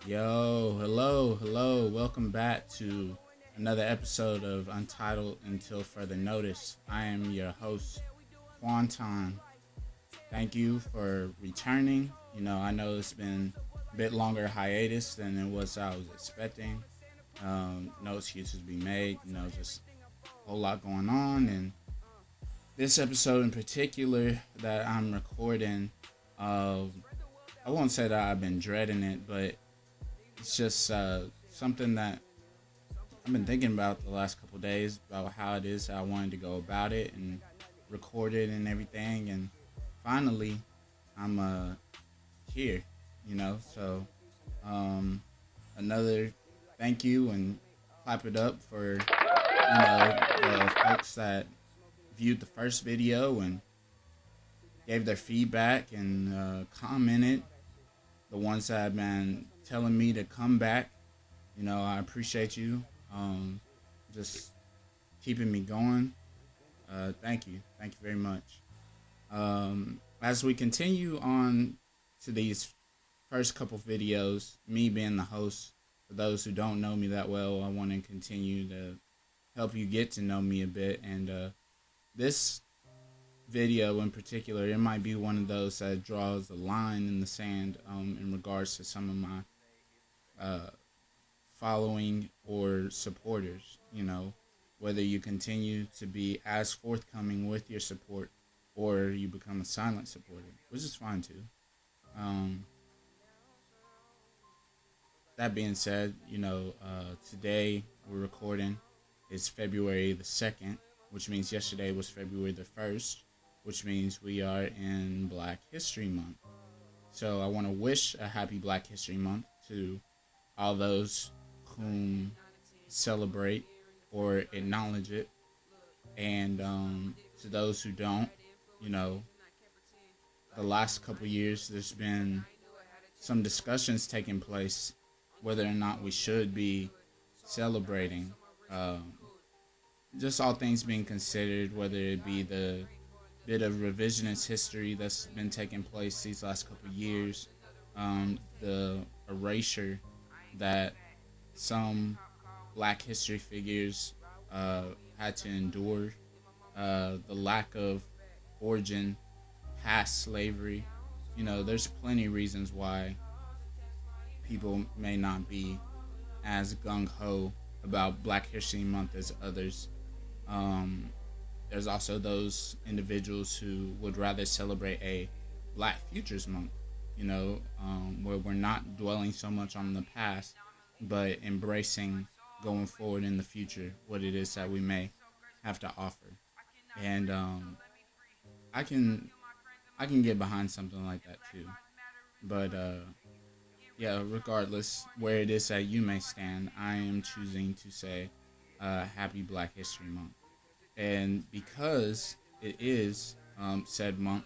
Yo, hello. Welcome back to another episode of Untitled Until Further Notice. I am your host, KwonTon. Thank you for returning. I know it's been a bit longer hiatus than it was I was expecting. No excuses be made. Just a whole lot going on. And this episode in particular that I'm recording, uh, I won't say that I've been dreading it, but it's just something that I've been thinking about the last couple of days about how it is I wanted to go about it and record it and everything. And finally, I'm here, So another thank you and clap it up for the folks that viewed the first video and gave their feedback and commented. The ones that have been telling me to come back, I appreciate you. Just keeping me going. Thank you very much. As we continue on to these first couple videos, me being the host, for those who don't know me that well, I want to continue to help you get to know me a bit. And this video in particular, it might be one of those that draws a line in the sand in regards to some of my following or supporters. Whether you continue to be as forthcoming with your support or you become a silent supporter, which is fine too. That being said, today we're recording. It's February the 2nd, which means yesterday was February the 1st, which means we are in Black History Month. So I want to wish a happy Black History Month to all those whom celebrate or acknowledge it. And to those who don't, the last couple years there's been some discussions taking place whether or not we should be celebrating. Just all things being considered, whether it be the bit of revisionist history that's been taking place these last couple years, the erasure that some Black history figures had to endure, the lack of origin past slavery. There's plenty of reasons why people may not be as gung-ho about Black History Month as others. There's also those individuals who would rather celebrate a Black Futures Month, where we're not dwelling so much on the past, but embracing going forward in the future, what it is that we may have to offer. And I can get behind something like that too. But regardless where it is that you may stand, I am choosing to say Happy Black History Month. And because it is said month,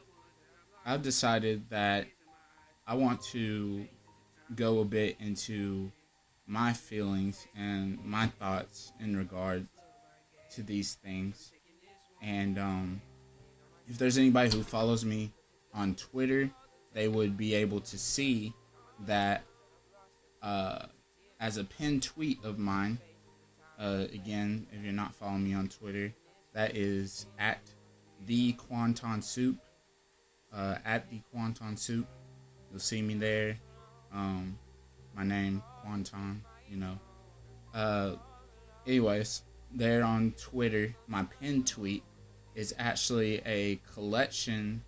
I've decided that I want to go a bit into my feelings and my thoughts in regard to these things. And if there's anybody who follows me on Twitter, they would be able to see that as a pinned tweet of mine, again, if you're not following me on Twitter, that is at Thekwontonsoup, at Thekwontonsoup. You'll see me there. My name, KwonTon, Anyways, there on Twitter, my pinned tweet is actually a collection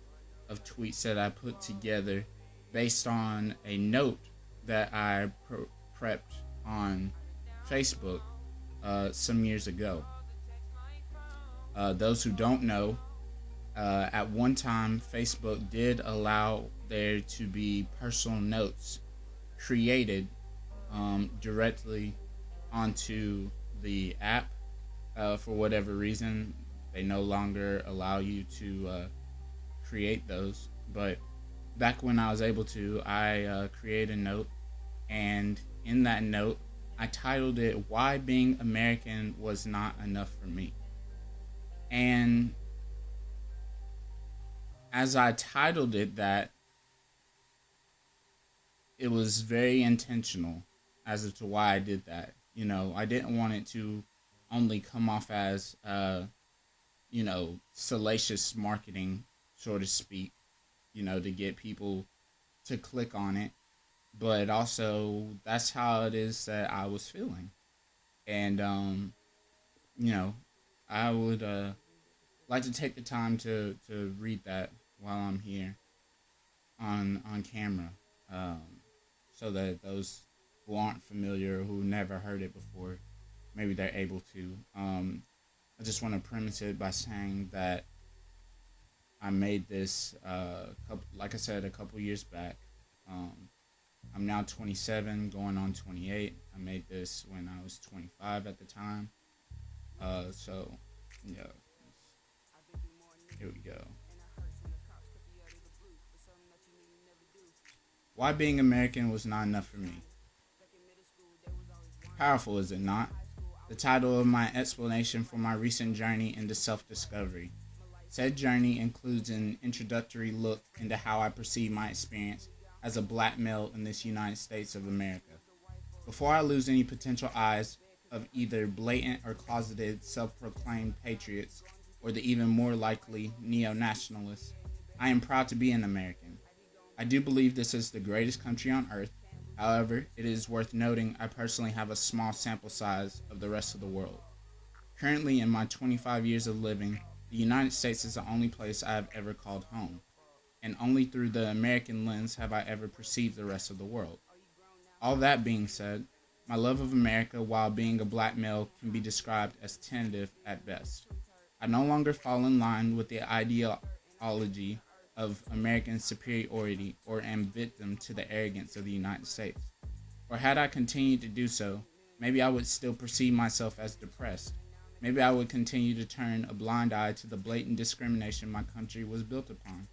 of tweets that I put together based on a note that I prepped on Facebook some years ago. Those who don't know, at one time, Facebook did allow there to be personal notes created directly onto the app. For whatever reason, they no longer allow you to create those. But back when I was able to, I created a note, and in that note, I titled it, "Why Being American Was Not Enough for Me." And as I titled it that, it was very intentional as to why I did that. I didn't want it to only come off as, salacious marketing, so to speak, to get people to click on it. But also, that's how it is that I was feeling. And, you know, I would like to take the time to read that while I'm here on camera, um, so that those who aren't familiar, who never heard it before, maybe they're able to. I just want to premise it by saying that I made this, like I said, a couple years back. Um, I'm now 27, going on 28. I made this when I was 25 at the time. So, yeah, here we go. Why being American was not enough for me. Powerful, is it not? The title of my explanation for my recent journey into self-discovery. Said journey includes an introductory look into how I perceive my experience as a black male in this United States of America. Before I lose any potential eyes of either blatant or closeted self-proclaimed patriots or the even more likely neo-nationalists, I am proud to be an American. I do believe this is the greatest country on earth. However, it is worth noting I personally have a small sample size of the rest of the world. Currently, in my 25 years of living, the United States is the only place I have ever called home, and only through the American lens have I ever perceived the rest of the world. All that being said, my love of America while being a black male can be described as tentative at best. I no longer fall in line with the ideology of American superiority or am victim to the arrogance of the United States. Or had I continued to do so, maybe I would still perceive myself as depressed. Maybe I would continue to turn a blind eye to the blatant discrimination my country was built upon.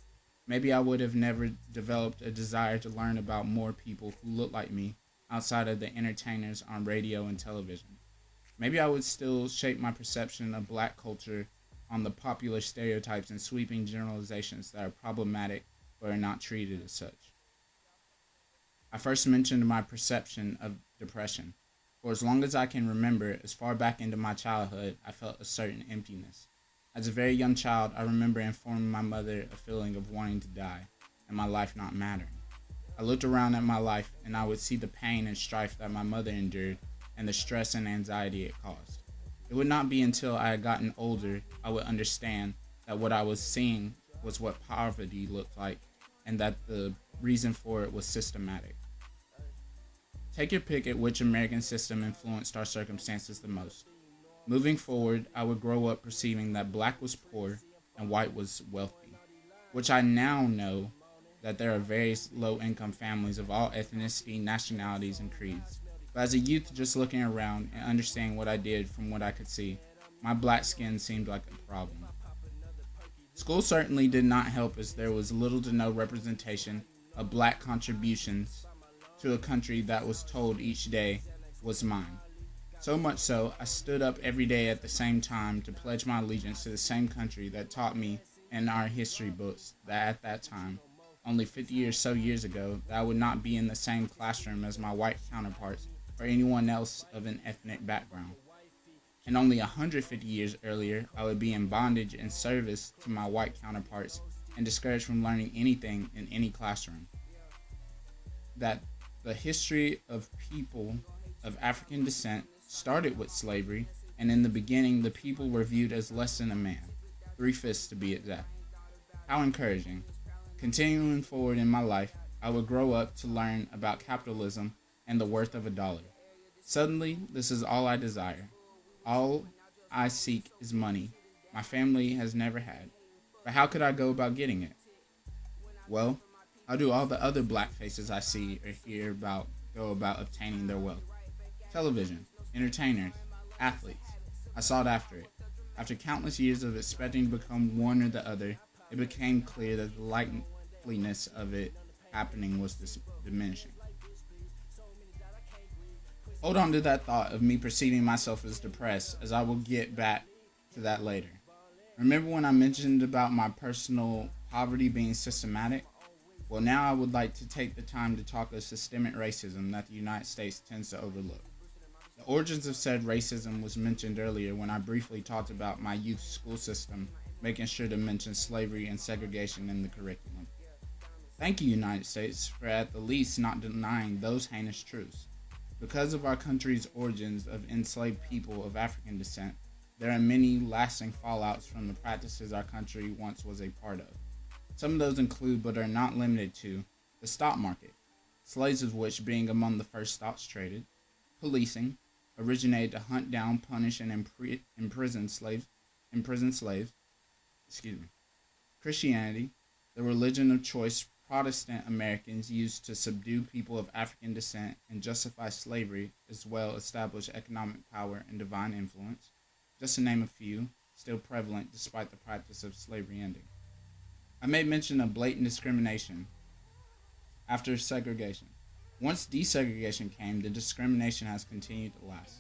Maybe I would have never developed a desire to learn about more people who look like me outside of the entertainers on radio and television. Maybe I would still shape my perception of black culture on the popular stereotypes and sweeping generalizations that are problematic but are not treated as such. I first mentioned my perception of depression. For as long as I can remember, as far back into my childhood, I felt a certain emptiness. As a very young child, I remember informing my mother a feeling of wanting to die and my life not mattering. I looked around at my life and I would see the pain and strife that my mother endured and the stress and anxiety it caused. It would not be until I had gotten older I would understand that what I was seeing was what poverty looked like and that the reason for it was systematic. Take your pick at which American system influenced our circumstances the most. Moving forward, I would grow up perceiving that black was poor and white was wealthy, which I now know that there are various low-income families of all ethnicity, nationalities, and creeds. But as a youth just looking around and understanding what I did from what I could see, my black skin seemed like a problem. School certainly did not help as there was little to no representation of black contributions to a country that was told each day was mine. So much so, I stood up every day at the same time to pledge my allegiance to the same country that taught me in our history books that at that time, only 50 or so years ago, that I would not be in the same classroom as my white counterparts or anyone else of an ethnic background. And only 150 years earlier, I would be in bondage and service to my white counterparts and discouraged from learning anything in any classroom. That the history of people of African descent started with slavery, and in the beginning, the people were viewed as less than a man, 3/5 to be exact. How encouraging. Continuing forward in my life, I would grow up to learn about capitalism and the worth of a dollar. Suddenly, this is all I desire. All I seek is money. My family has never had. But how could I go about getting it? Well, how do all the other black faces I see or hear about go about obtaining their wealth? Television, entertainers, athletes. I sought after it. After countless years of expecting to become one or the other, it became clear that the likeliness of it happening was diminishing. Hold on to that thought of me perceiving myself as depressed, as I will get back to that later. Remember when I mentioned about my personal poverty being systematic? Well, now I would like to take the time to talk of systemic racism that the United States tends to overlook. The origins of said racism was mentioned earlier when I briefly talked about my youth school system, making sure to mention slavery and segregation in the curriculum. Thank you, United States, for at the least not denying those heinous truths. Because of our country's origins of enslaved people of African descent, there are many lasting fallouts from the practices our country once was a part of. Some of those include, but are not limited to, the stock market, slaves of which being among the first stocks traded, policing, originated to hunt down, punish, and imprison slaves, Christianity, the religion of choice Protestant Americans used to subdue people of African descent and justify slavery, as well establish economic power and divine influence, just to name a few, still prevalent despite the practice of slavery ending. I made mention of blatant discrimination after segregation. Once desegregation came, the discrimination has continued to last.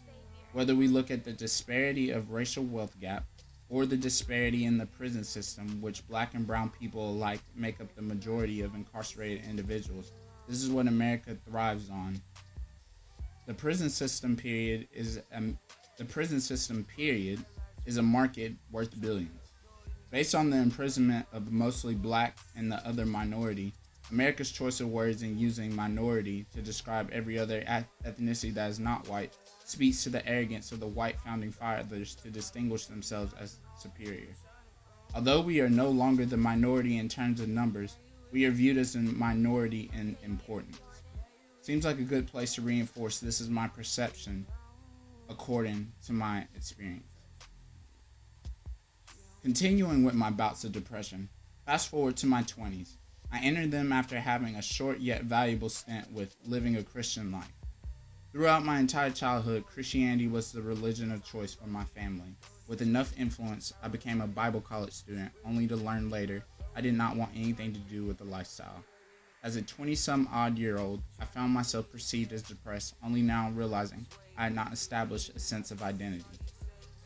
Whether we look at the disparity of racial wealth gap or the disparity in the prison system, which black and brown people alike make up the majority of incarcerated individuals, this is what America thrives on. The prison system period is a market worth billions. Based on the imprisonment of mostly black and the other minority, America's choice of words in using minority to describe every other ethnicity that is not white speaks to the arrogance of the white founding fathers to distinguish themselves as superior. Although we are no longer the minority in terms of numbers, we are viewed as a minority in importance. Seems like a good place to reinforce this is my perception according to my experience. Continuing with my bouts of depression, fast forward to my 20s. I entered them after having a short yet valuable stint with living a Christian life. Throughout my entire childhood, Christianity was the religion of choice for my family. With enough influence, I became a Bible college student, only to learn later I did not want anything to do with the lifestyle. As a 20-some-odd-year-old, I found myself perceived as depressed, only now realizing I had not established a sense of identity.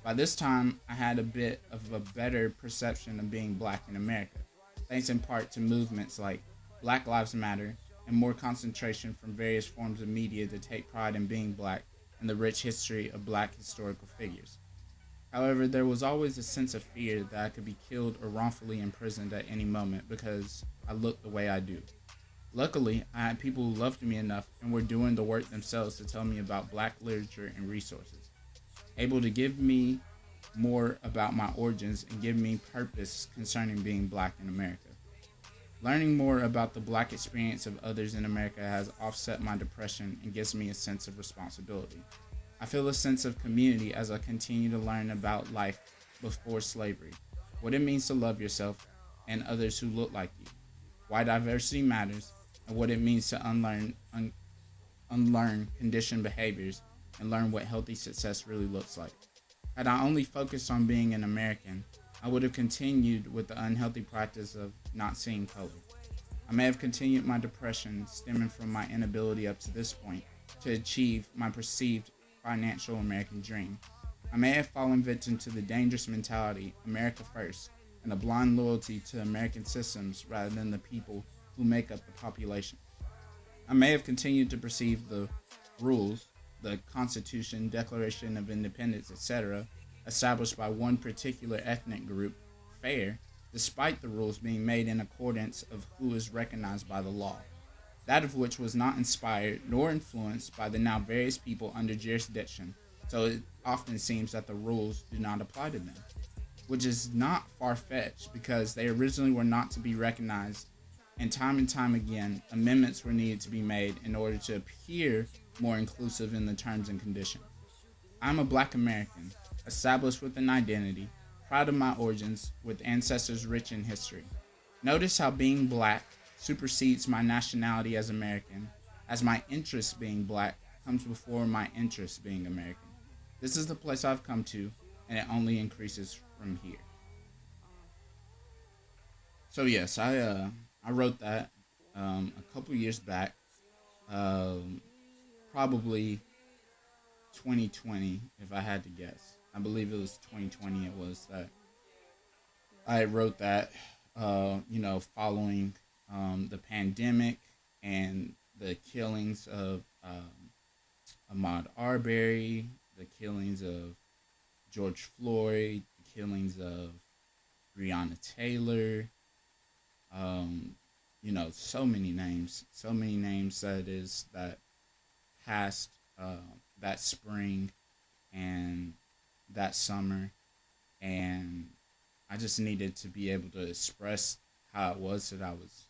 By this time, I had a bit of a better perception of being black in America, thanks in part to movements like Black Lives Matter and more concentration from various forms of media that take pride in being black and the rich history of black historical figures. However, there was always a sense of fear that I could be killed or wrongfully imprisoned at any moment because I looked the way I do. Luckily, I had people who loved me enough and were doing the work themselves to tell me about black literature and resources, able to give me more about my origins and give me purpose concerning being black in America. Learning more about the black experience of others in America has offset my depression and gives me a sense of responsibility. I feel a sense of community as I continue to learn about life before slavery, what it means to love yourself and others who look like you, why diversity matters, and what it means to unlearn conditioned behaviors and learn what healthy success really looks like. Had I only focused on being an American, I would have continued with the unhealthy practice of not seeing color. I may have continued my depression stemming from my inability up to this point to achieve my perceived financial American dream. I may have fallen victim to the dangerous mentality, America first, and a blind loyalty to American systems rather than the people who make up the population. I may have continued to perceive the rules, the Constitution, Declaration of Independence, etc., established by one particular ethnic group, fair, despite the rules being made in accordance of who is recognized by the law, that of which was not inspired nor influenced by the now various people under jurisdiction, so it often seems that the rules do not apply to them, which is not far-fetched because they originally were not to be recognized, and time again, amendments were needed to be made in order to appear more inclusive in the terms and conditions. I'm a black American, established with an identity, proud of my origins, with ancestors rich in history. Notice how being black supersedes my nationality as American, as my interest being black comes before my interest being American. This is the place I've come to, and it only increases from here. So yes, I wrote that a couple years back, probably 2020, if I had to guess. I believe it was 2020 it was that I wrote that, following the pandemic and the killings of Ahmaud Arbery, the killings of George Floyd, the killings of Breonna Taylor, um, so many names that passed that spring and that summer, and I just needed to be able to express how it was that I was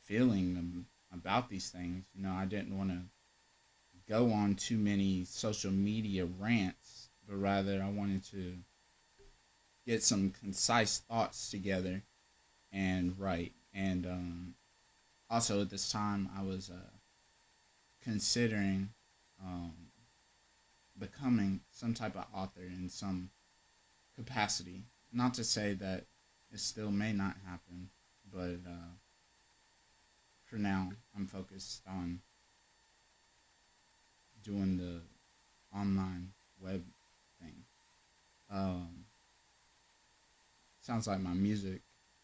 feeling about these things. I didn't want to go on too many social media rants, but rather I wanted to get some concise thoughts together and write. And also at this time, I was considering um, becoming some type of author in some capacity. Not to say that it still may not happen, but for now, I'm focused on doing the online web thing. Um, Sounds like my music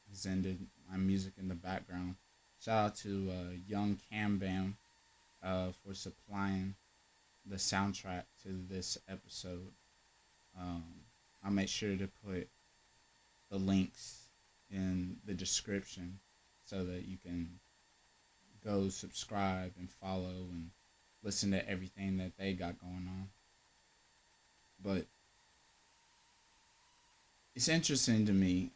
has ended. My music in the background. Shout out to Yxngkambamm for supplying the soundtrack to this episode. I'll make sure to put the links in the description so that you can go subscribe and follow and listen to everything that they got going on. But it's interesting to me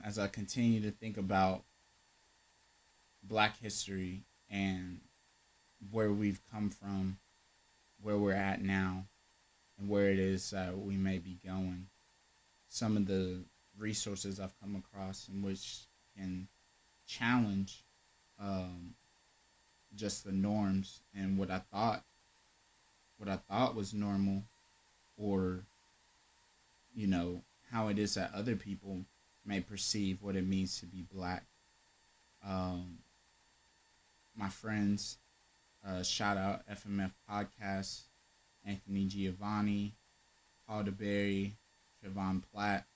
as I continue to think about Black history and where we've come from, where we're at now, and where it is that we may be going. Some of the resources I've come across in which can challenge just the norms and what I thought was normal, or how it is that other people may perceive what it means to be Black. My friends, shout out FMF Podcast, Anthony Giovanni, Paul DeBerry, Trevon Platt.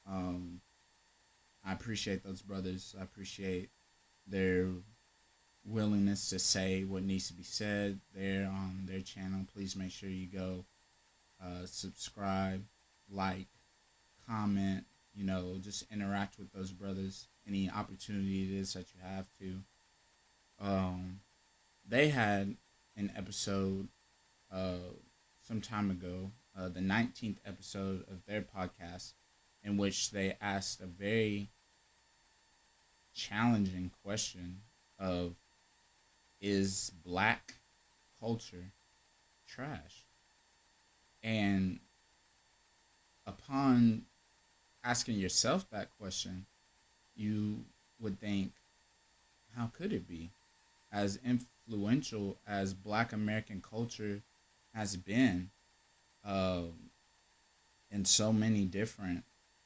I appreciate those brothers. I appreciate their willingness to say what needs to be said there on their channel. Please make sure you go subscribe, like, comment, just interact with those brothers any opportunity it is that you have to. They had an episode some time ago, the 19th episode of their podcast, in which they asked a very challenging question of, is Black culture trash? And upon asking yourself that question, you would think, how could it be? As influential as Black American culture has been in so many different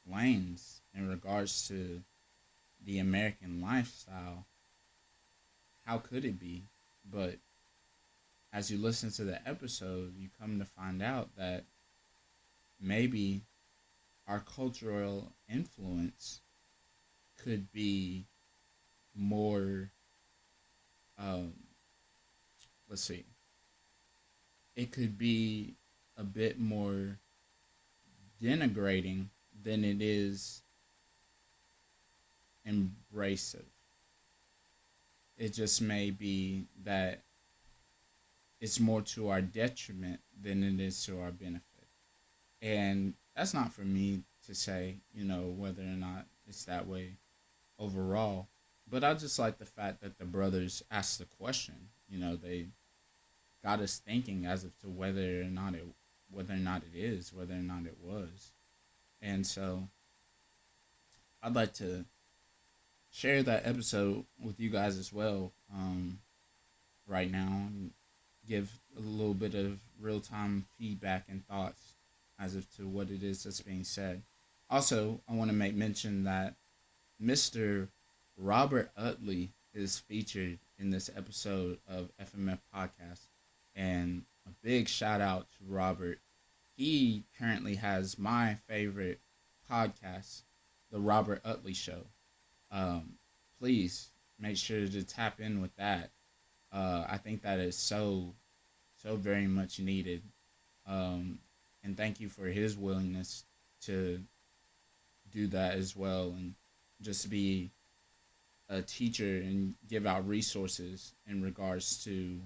lanes in regards to the American lifestyle, how could it be? But as you listen to the episode, you come to find out that maybe our cultural influence could be more, it could be a bit more denigrating than it is embracive. It just may be that it's more to our detriment than it is to our benefit. And that's not for me to say, whether or not it's that way overall. But I just like the fact that the brothers asked the question. They got us thinking as if to whether or not it was. And so I'd like to share that episode with you guys as well right now, and give a little bit of real-time feedback and thoughts as if to what it is that's being said. Also, I want to make mention that Mr. Robert Utley is featured in this episode of FMF Podcast, and a big shout out to Robert. He currently has my favorite podcast, The Robert Utley Show. Please make sure to tap in with that. I think that is so very much needed. And thank you for his willingness to do that as well, and just be a teacher and give out resources in regards to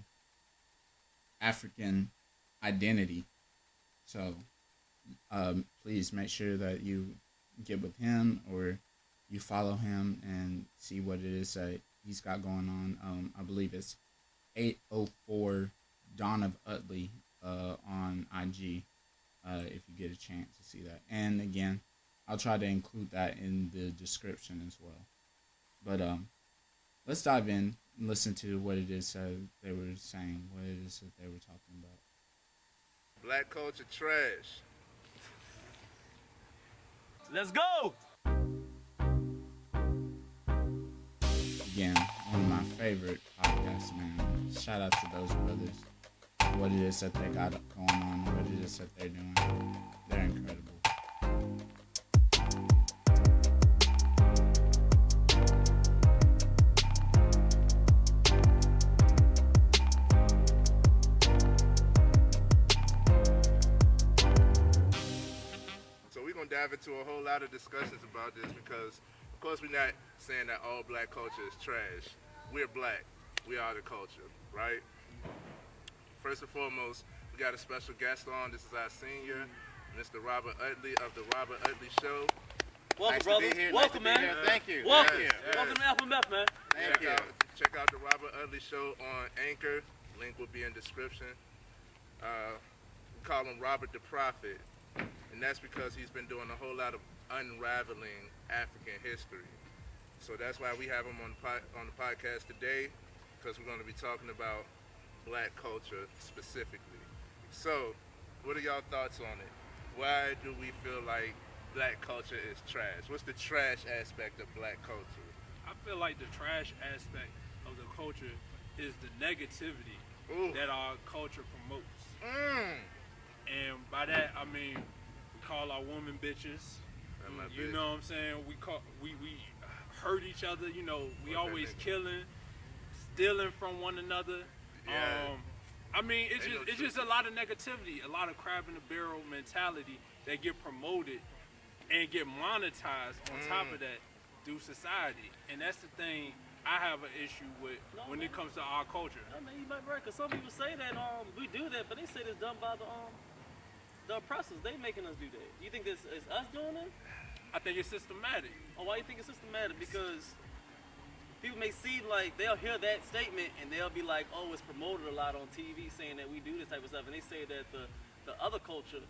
African identity. So please make sure that you get with him or you follow him and see what it is that he's got going on. I believe it's 804 Dawn of Utley on IG if you get a chance to see that. And again, I'll try to include that in the description as well. But let's dive in and listen to what it is they were saying, what it is that they were talking about. Black culture trash. Let's go! Again, one of my favorite podcasts, man. Shout out to those brothers. What it is that they got going on, what it is that they're doing. They're incredible. Dive into a whole lot of discussions about this because, of course, we're not saying that all black culture is trash. We're black. We are the culture, right? First and foremost, we got a special guest on. This is our senior, Mr. Robert Utley of the Robert Utley Show. Welcome, nice brother. Welcome, man. Thank you. Welcome. Yes. Welcome to FMF, man. Thank you. Check out the Robert Utley Show on Anchor. Link will be in description. We call him Robert the Prophet. And that's because he's been doing a whole lot of unraveling African history. So that's why we have him on the podcast today, because we're going to be talking about black culture specifically. So, what are y'all thoughts on it? Why do we feel like black culture is trash? What's the trash aspect of black culture? I feel like the trash aspect of the culture is the negativity that our culture promotes. And by that, I mean, we call our women bitches. You know what I'm saying? We hurt each other. You know, we always killing, stealing from one another. Yeah. I mean, it's just a lot of negativity, a lot of crab in the barrel mentality that get promoted and get monetized on top of that through society. And that's the thing I have an issue with when it comes to our culture. I mean, you might be right, because some people say that we do that, but they say it's done by the oppressors. They making us do that. You think this is us doing it? I think it's systematic. Oh, why do you think it's systematic? Because people may see, like, they'll hear that statement and they'll be like, oh, it's promoted a lot on TV saying that we do this type of stuff. And they say that the other culture,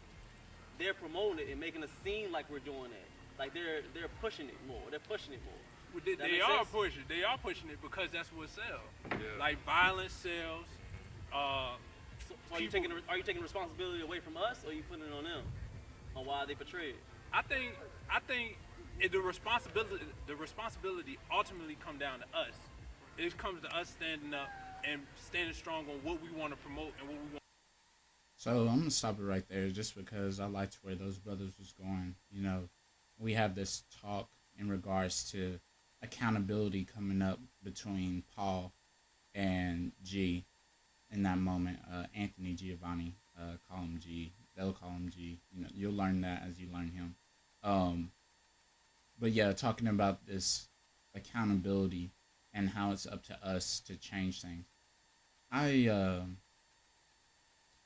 they're promoting it and making it seem like we're doing that. Like they're pushing it more. They're pushing it more. They are pushing. They are pushing it because that's what sells. Yeah. Like violence sells. So are you taking responsibility away from us, or are you putting it on them on why they portray it? I think the responsibility ultimately come down to us. It comes to us standing up and standing strong on what we want to promote and what we want. So I'm gonna stop it right there, just because I liked where those brothers was going. You know, we have this talk in regards to accountability coming up between Paul and G in that moment. Anthony Giovanni, call him G. They'll call him G. You know, you'll learn that as you learn him. But yeah, talking about this accountability and how it's up to us to change things.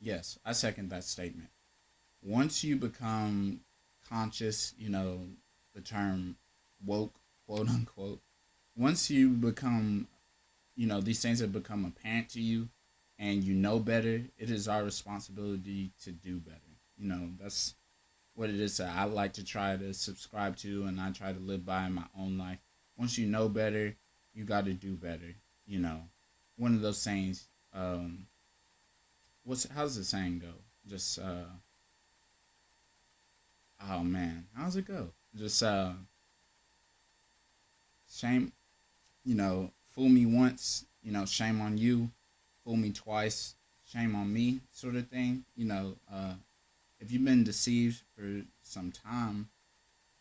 Yes, I second that statement. Once you become conscious, you know, the term woke, quote unquote, once you become, you know, these things have become apparent to you and you know better, it is our responsibility to do better. You know, that's what it is that I like to try to subscribe to and I try to live by in my own life. Once you know better, you got to do better. You know, one of those sayings, how's the saying go? Just, oh man, how's it go? Just, shame, you know, fool me once, you know, shame on you. Fool me twice, shame on me, sort of thing. You know, if you've been deceived for some time,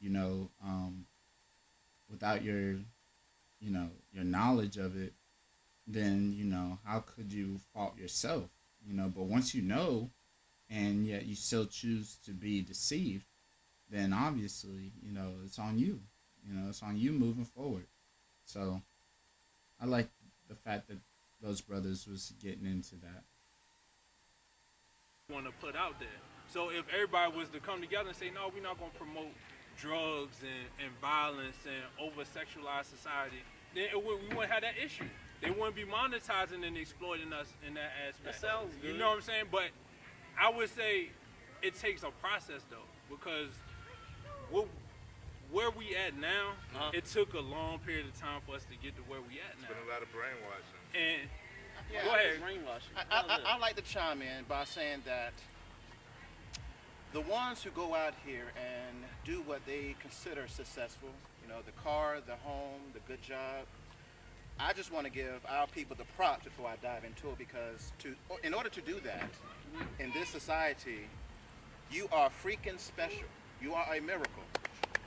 you know, without your, your knowledge of it, then, how could you fault yourself? But once you know, and yet you still choose to be deceived, then obviously, it's on you. It's on you moving forward. So I like the fact that those brothers was getting into that. Want to put out there. So if everybody was to come together and say, no, we're not going to promote drugs and violence and over-sexualized society, then we wouldn't have that issue. They wouldn't be monetizing and exploiting us in that aspect. That sounds good. You know what I'm saying? But I would say it takes a process, though, because where we at now, it took a long period of time for us to get to where we at now. It's been a lot of brainwashing. And Yeah, go ahead. Brainwashing. I'd like to chime in by saying that the ones who go out here and do what they consider successful, the car, the home, the good job, I just want to give our people the props before I dive into it, because in order to do that in this society, you are freaking special. You are a miracle.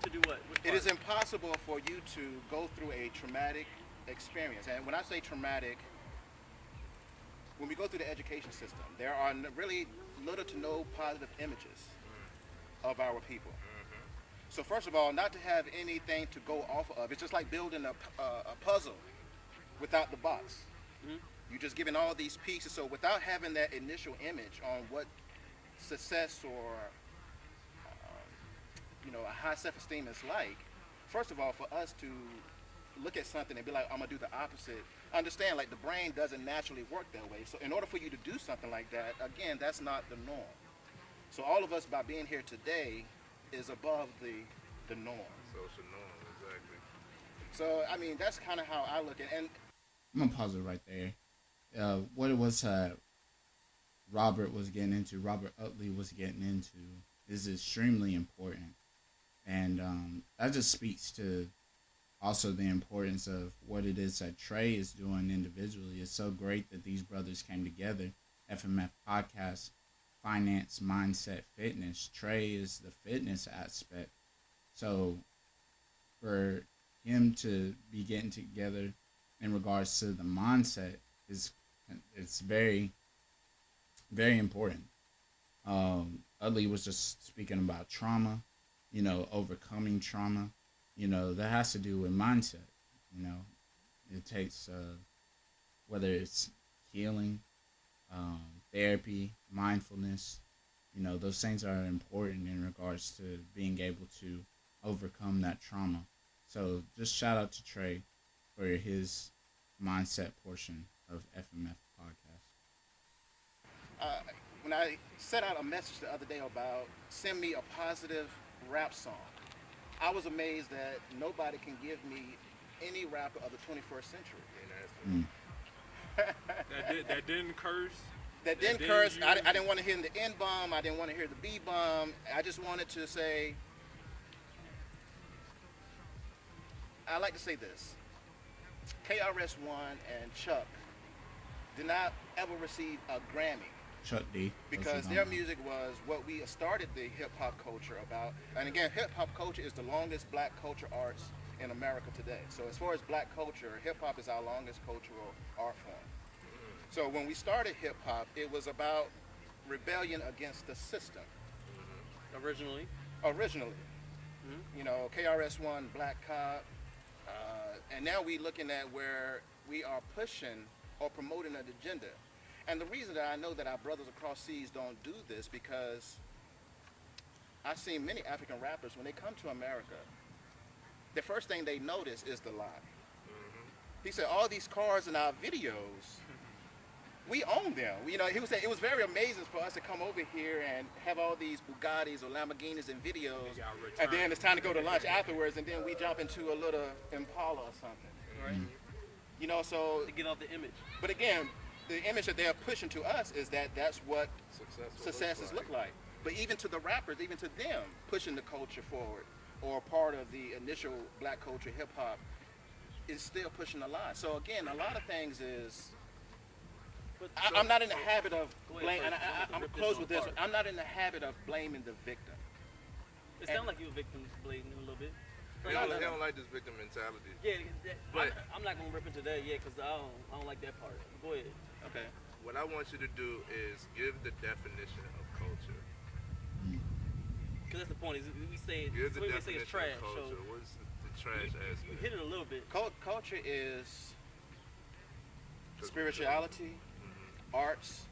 To do what? It is impossible for you to go through a traumatic experience. And when I say traumatic, when we go through the education system, there are really little to no positive images of our people. So first of all, not to have anything to go off of, it's just like building a puzzle without the box. You're just giving all these pieces. So without having that initial image on what success or a high self-esteem is like, first of all, for us to look at something and be like, I'm gonna do the opposite, understand, like, the brain doesn't naturally work that way. So in order for you to do something like that, again, that's not the norm. So all of us, by being here today, is above the norm. Social norm, exactly. So I mean, that's kind of how I look at it. And I'm gonna pause it right there. What it was Robert Utley was getting into is extremely important. And that just speaks to also the importance of what it is that Trey is doing individually. It's so great that these brothers came together. FMF Podcast, Finance, Mindset, Fitness. Trey is the fitness aspect. So for him to be getting together in regards to the mindset it's very, very important. Utley was just speaking about trauma, overcoming trauma. That has to do with mindset. It takes, whether it's healing, therapy, mindfulness, those things are important in regards to being able to overcome that trauma. So just shout out to Trey for his mindset portion of FMF Podcast. when I sent out a message the other day about send me a positive rap song, I was amazed that nobody can give me any rapper of the 21st century. That didn't curse. That didn't curse. I didn't want to hear the N-bomb. I didn't want to hear the B-bomb. I just wanted to say, I like to say this. KRS-One and Chuck did not ever receive a Grammy. Chuck D. Because their music was what we started the hip-hop culture about. And again, hip-hop culture is the longest black culture arts in America today. So as far as black culture, hip-hop is our longest cultural art form. So when we started hip-hop, it was about rebellion against the system. Originally. You know, KRS-One, Black Cop, and now we're looking at where we are pushing or promoting an agenda. And the reason that I know that our brothers across seas don't do this, because I've seen many African rappers, when they come to America, the first thing they notice is the lie. He said, all these cars in our videos, we own them. You know, he was saying it was very amazing for us to come over here and have all these Bugattis or Lamborghinis in videos, and then it's time to go to lunch afterwards, and then we jump into a little Impala or something, right? You know, so To get off the image. but again, the image that they're pushing to us is that that's what successes look like. But even to the rappers, even to them, pushing the culture forward, or part of the initial black culture, hip hop, is still pushing a lot. So again, a lot of things is, I'm not in the habit of blaming, and I'm close with this. I'm not in the habit of blaming the victim. It sounds like you were victim blading a little bit. They don't like this victim mentality. Yeah, but I'm not gonna rip into that yet because I don't like that part. Go ahead. Okay. What I want you to do is give the definition of culture. Because that's the point. Is we say give the definition it's trash. Of culture. So what's the trash aspect? You hit it a little bit. Culture is spirituality, arts.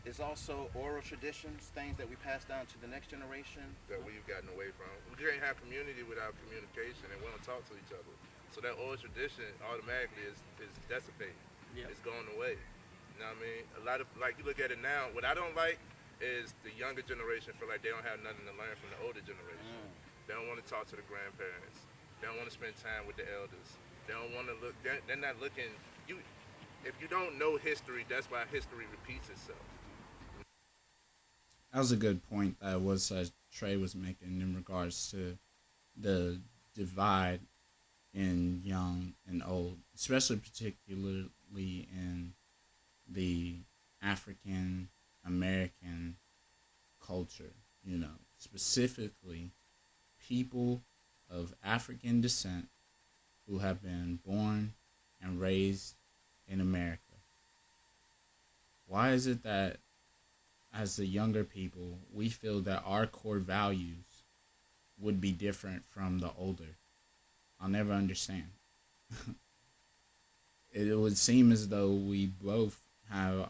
It's also oral traditions, things that we pass down to the next generation. That we've gotten away from. We can't have community without communication, and we don't talk to each other. So that oral tradition automatically is dissipating. Yep. It's going away. You know what I mean? A lot of, like, you look at it now, what I don't like is the younger generation feel like they don't have nothing to learn from the older generation. They don't want to talk to the grandparents. They don't want to spend time with the elders. They don't want to look, they're not looking, if you don't know history, that's why history repeats itself. That was a good point that was Trey was making in regards to the divide in young and old, especially particularly in the African American culture, you know, specifically people of African descent who have been born and raised in America. Why is it that as the younger people, we feel that our core values would be different from the older? I'll never understand. It would seem as though we both have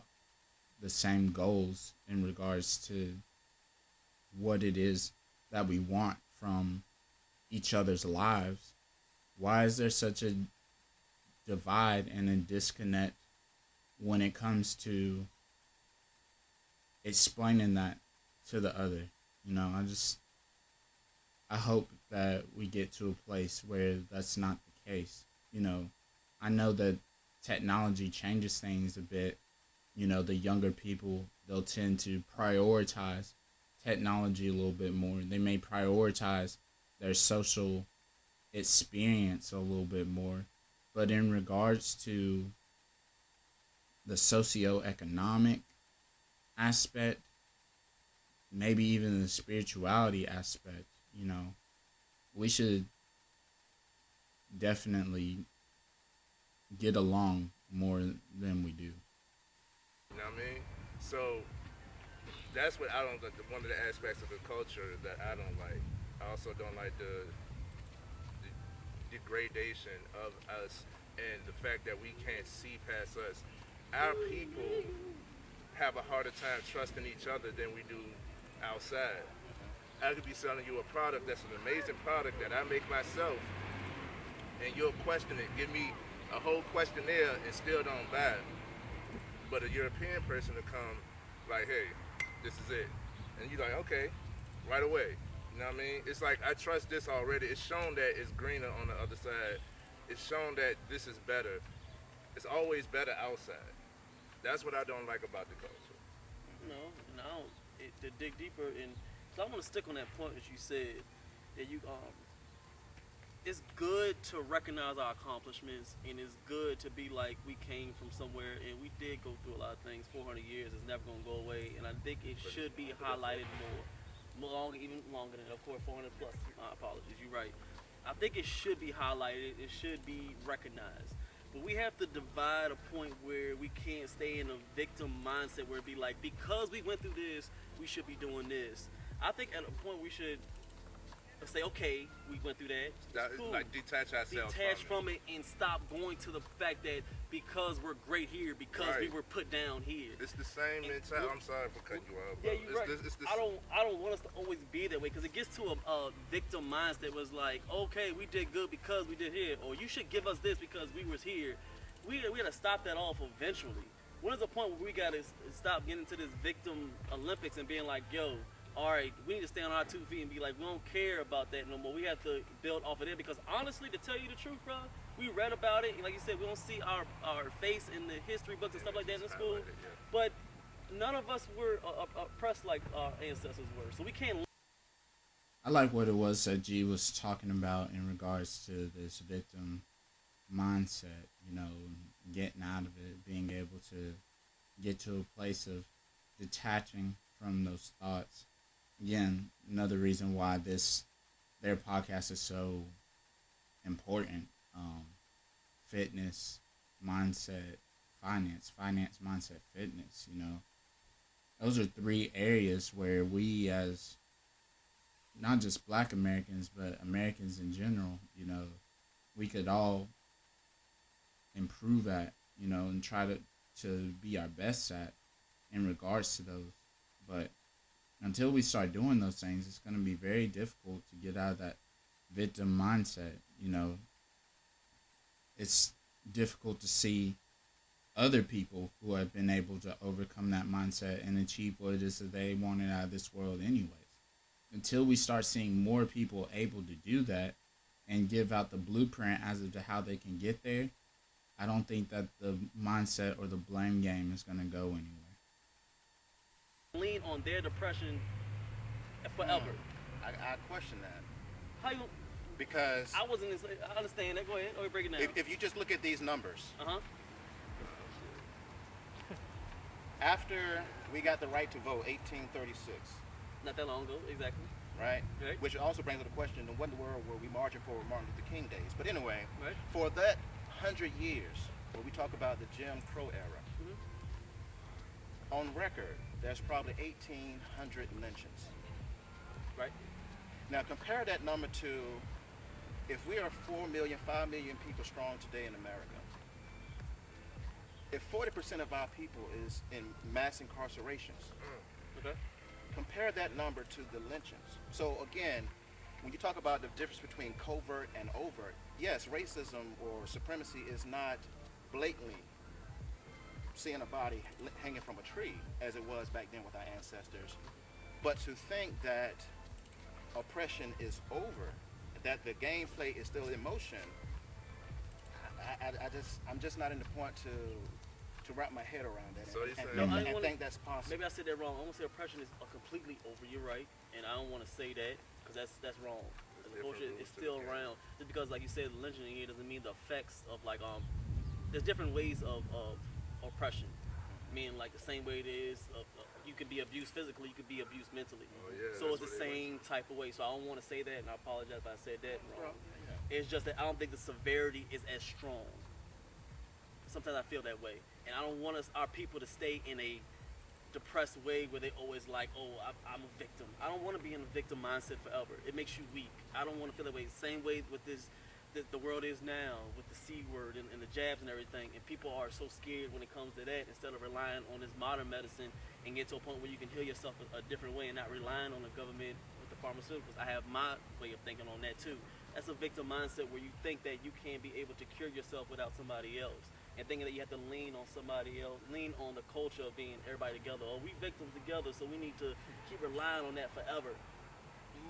the same goals in regards to what it is that we want from each other's lives. Why is there such a divide and a disconnect when it comes to explaining that to the other? You know, I hope that we get to a place where that's not the case. You know, I know that technology changes things a bit. You know, the younger people, they'll tend to prioritize technology a little bit more. They may prioritize their social experience a little bit more. But in regards to the socioeconomic aspect, maybe even the spirituality aspect, you know, we should definitely get along more than we do. You know what I mean? So that's what I don't like. One of the aspects of the culture that I don't like. I also don't like the degradation of us and the fact that we can't see past us. Our people have a harder time trusting each other than we do outside. I could be selling you a product that's an amazing product that I make myself, and you'll question it, give me a whole questionnaire and still don't buy it. But a European person will come like, hey, this is it. And you're like, okay, right away. You know what I mean? It's like, I trust this already. It's shown that it's greener on the other side. It's shown that this is better. It's always better outside. That's what I don't like about the culture. No, to dig deeper in, so I want to stick on that point that you said, that you it's good to recognize our accomplishments, and it's good to be like, we came from somewhere and we did go through a lot of things. 400 years is never going to go away, and I think it should be highlighted more, even longer than, of course, 400 plus. My apologies, you're right. I think it should be highlighted, it should be recognized. But we have to divide a point where we can't stay in a victim mindset where it be like, because we went through this, we should be doing this. I think at a point we should say, okay, we went through that. Cool. Like detach ourselves from it and stop going to the fact that because we're great here, because we were put down here. It's the same mentality. I'm sorry for cutting you off. Yeah, you're right. I don't want us to always be that way, because it gets to a victim mindset that was like, okay, we did good because we did here, or you should give us this because we was here. We gotta stop that off eventually. When is the point where we gotta stop getting to this victim Olympics and being like, yo, all right, we need to stand on our 2 feet and be like, we don't care about that no more. We have to build off of it, because honestly, to tell you the truth, bro, we read about it, and like you said, we don't see our face in the history books and stuff like that in school, but none of us were oppressed like our ancestors were, so we can't. I like what it was that G was talking about in regards to this victim mindset, you know, getting out of it, being able to get to a place of detaching from those thoughts. Again, another reason why this their podcast is so important. Fitness, mindset, finance, mindset, fitness, you know. Those are 3 areas where we as not just Black Americans, but Americans in general, you know, we could all improve at, you know, and try to be our best at in regards to those. But until we start doing those things, it's going to be very difficult to get out of that victim mindset, you know. It's difficult to see other people who have been able to overcome that mindset and achieve what it is that they wanted out of this world anyways. Until we start seeing more people able to do that and give out the blueprint as to how they can get there, I don't think that the mindset or the blame game is going to go anywhere. Lean on their depression forever. I question that. How you? Because I understand that. Go ahead. Break it down. if you just look at these numbers, Uh-huh. after we got the right to vote, 1836, Not that long ago, exactly. right? Right. Which also brings up the question, what in the world were we marching for Martin Luther King days? But anyway, Right. for that 100 years, where we talk about the Jim Crow era, on record, there's probably 1,800 lynchings. Right. Now compare that number to, if we are 4 million, 5 million people strong today in America, if 40% of our people is in mass incarcerations, Okay. compare that number to the lynchings. So again, when you talk about the difference between covert and overt, yes, racism or supremacy is not blatantly seeing a body hanging from a tree as it was back then with our ancestors. But to think that oppression is over, that the gameplay is still in motion, I'm just not in the point to wrap my head around that So you're and saying- think that's possible. Maybe I said that wrong. I want to say oppression is completely over. You're right, and I don't want to say that because that's wrong. The culture is still around. Just because, like you said, lynching here doesn't mean the effects of there's different ways of oppression. Meaning like the same way it is, you could be abused physically, you could be abused mentally. Oh, yeah, So it's that's the what it same type of way. So I don't want to say that, and I apologize if I said that wrong. Yeah. It's just that I don't think the severity is as strong. Sometimes I feel that way, and I don't want our people to stay in a depressed way where they always like, oh, I'm a victim. I don't want to be in a victim mindset forever. It makes you weak. I don't want to feel that way. Same way with the world is now with the C word and the jabs and everything, and people are so scared when it comes to that. Instead of relying on this modern medicine and get to a point where you can heal yourself a different way and not relying on the government with the pharmaceuticals. I have my way of thinking on that too. That's a victim mindset where you think that you can't be able to cure yourself without somebody else, and thinking that you have to lean on somebody else, lean on the culture of being everybody together. Oh, we victims together, so we need to keep relying on that forever.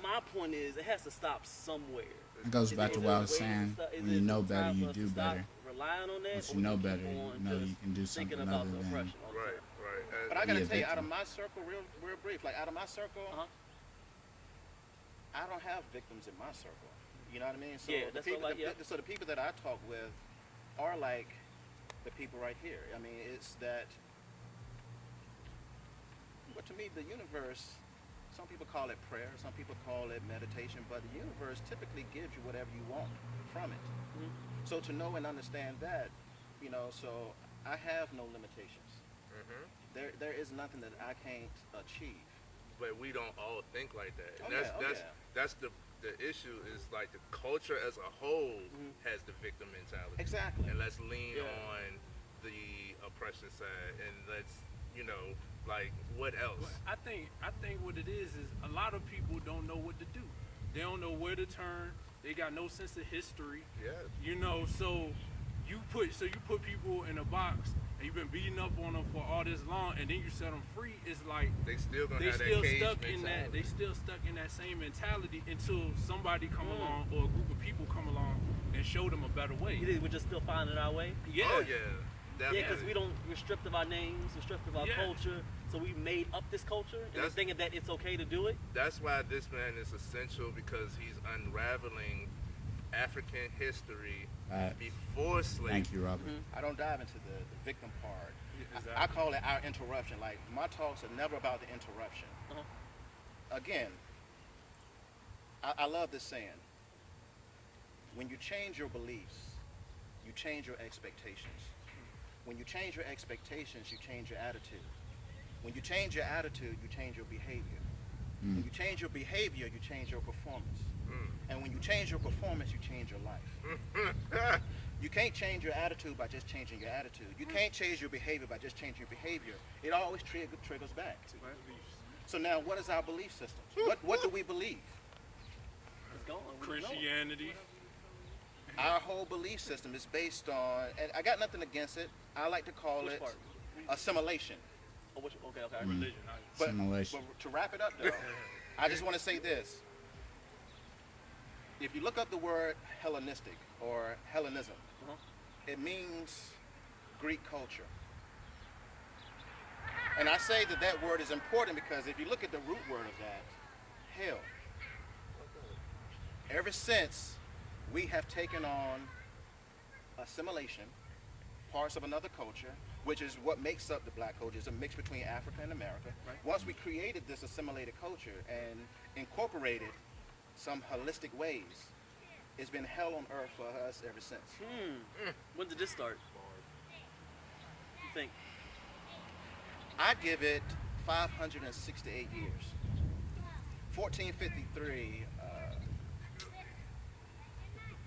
My point is, it has to stop somewhere. It goes back to what I was saying. When you know better, you do better. Relying on that, Once you know better, you know you can do something other than. Right. But I gotta Be a tell you, out victim. of my circle, real brief, like out of my circle, I don't have victims in my circle. You know what I mean? So Yeah, the that's people, what, like, so the people that I talk with are like the people right here. I mean, it's that. But to me, the universe. Some people call it prayer. Some people call it meditation. But the universe typically gives you whatever you want from it. Mhm. So to know and understand that, you know, so I have no limitations. There is nothing that I can't achieve. But we don't all think like that. And Oh, yeah. that's the issue is like the culture as a whole has the victim mentality. Exactly. And let's lean Yeah. on the oppression side, and let's, like, what else? But I think what it is a lot of people don't know what to do. They don't know where to turn. They got no sense of history. Yeah. So you put people in a box and you've been beating up on them for all this long, and then you set them free. It's like They still gonna they have still that cage stuck in that. mentality. They still stuck in that same mentality until somebody come along or a group of people come along and show them a better way. We're just still finding our way. Yeah. Oh yeah. Yeah, Definitely. because we're stripped of our names, we're stripped of our Yeah. culture, so we made up this culture, and we're thinking that it's okay to do it. That's why this man is essential, because he's unraveling African history before slavery. Thank you, Robert. I don't dive into the victim part. Yeah, exactly. I call it our interruption. Like, my talks are never about the interruption. Uh-huh. Again, I love this saying. When you change your beliefs, you change your expectations. When you change your expectations, you change your attitude. When you change your attitude, you change your behavior. When you change your behavior, you change your performance. And when you change your performance, you change your life. You can't change your attitude by just changing your attitude. You can't change your behavior by just changing your behavior. It always triggers back. So now, what is our belief system? What do we believe? It's gone. Christianity. Our whole belief system is based on, and I got nothing against it. I like to call it assimilation. Oh, okay. Religion. But Assimilation. to wrap it up, though, I just want to say this. If you look up the word Hellenistic or Hellenism, it means Greek culture. And I say that word is important because if you look at the root word of that, hell, ever since we have taken on assimilation, parts of another culture, which is what makes up the black culture. It's a mix between Africa and America. Right. Once we created this assimilated culture and incorporated some holistic ways, it's been hell on earth for us ever since. When did this start? You think? I give it 568 years. 1453,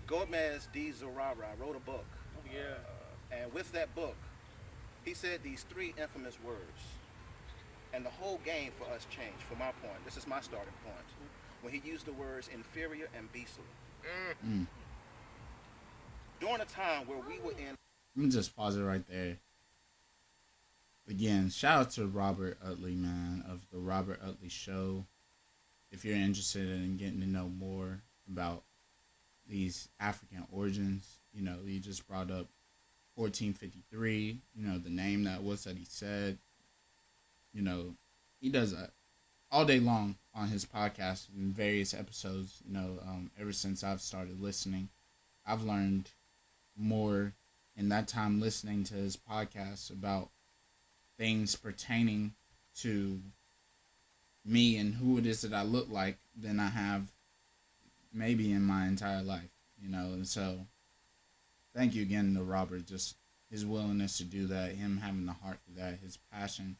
Gomez de Zurara wrote a book. Oh, yeah. And with that book, he said these three infamous words. And the whole game for us changed, from my point. This is my starting point. When he used the words inferior and beastly. During a time where we were in... Let me just pause it right there. Again, shout out to Robert Utley, man, of the Robert Utley Show. If you're interested in getting to know more about these African origins, you know, he just brought up 1453, you know, the name that he said. You know, he does that all day long on his podcast in various episodes. You know, ever since I've started listening, I've learned more in that time listening to his podcast about things pertaining to me and who it is that I look like than I have maybe in my entire life, you know. And so thank you again to Robert, just his willingness to do that, him having the heart for that, his passion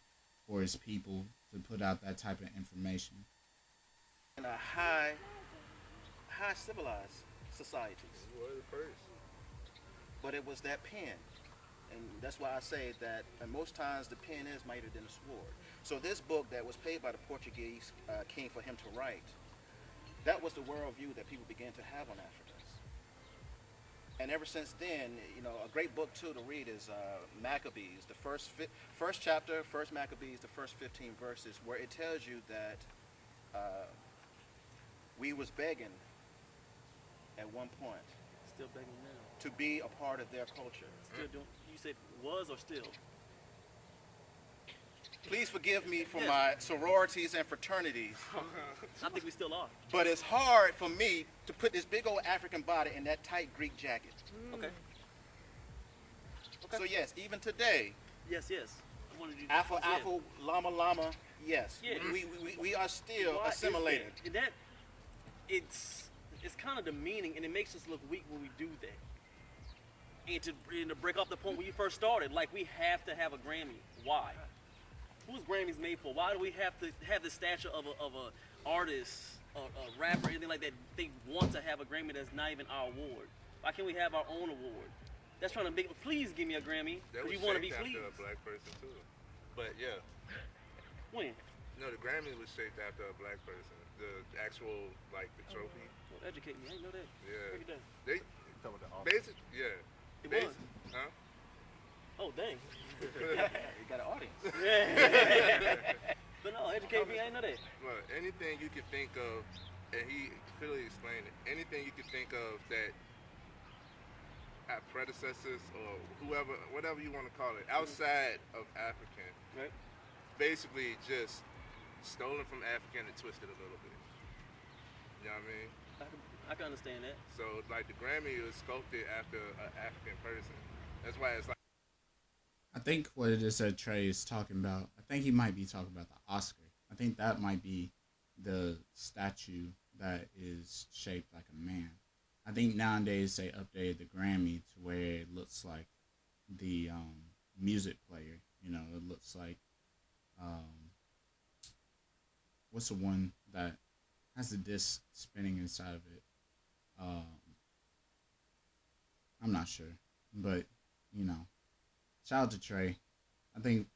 for his people to put out that type of information. In a high civilized societies. You were the first. But it was that pen. And that's why I say that most times the pen is mightier than the sword. So this book that was paid by the Portuguese king for him to write, that was the worldview that people began to have on Africans. And ever since then, you know, a great book too to read is Maccabees, the first chapter, first Maccabees, the first 15 verses, where it tells you that we was begging at one point. Still begging now. To be a part of their culture. Still doing. You said was or still? Please forgive me for my sororities and fraternities. I think we still are. But it's hard for me to put this big old African body in that tight Greek jacket. Okay. So yes, even today, Yes. I wanted you to Afro, Lama, yes. Yeah. We are still assimilated. And that it's kind of demeaning, and it makes us look weak when we do that. And to break off the point where you first started, like we have to have a Grammy. Why? Who's Grammys made for? Why do we have to have the stature of a artist, a rapper, anything like that? They want to have a Grammy that's not even our award. Why can't we have our own award? That's trying to make. Please give me a Grammy. That was You want to be shaped pleased. after a black person too. But yeah. When? No, the Grammy was shaped after a black person. The actual, like, the trophy. Well, educate me. I didn't know that. Yeah. Break it down. They basic. Yeah. It was. Huh? Oh, dang. You got an audience. But no, educate me. I didn't know that. Well, anything you could think of, and he clearly explained it. Anything you could think of that our predecessors or whoever, whatever you want to call it, outside of African, Right. basically just stolen from African and twisted a little bit. You know what I mean? I can understand that. So, like, the Grammy was sculpted after an African person. That's why it's like. I think what it is that Trey is talking about, I think he might be talking about the Oscar. I think that might be the statue that is shaped like a man. I think nowadays they updated the Grammy to where it looks like the music player. You know, it looks like what's the one that has the disc spinning inside of it? I'm not sure, but you know, shout out to Trey. I think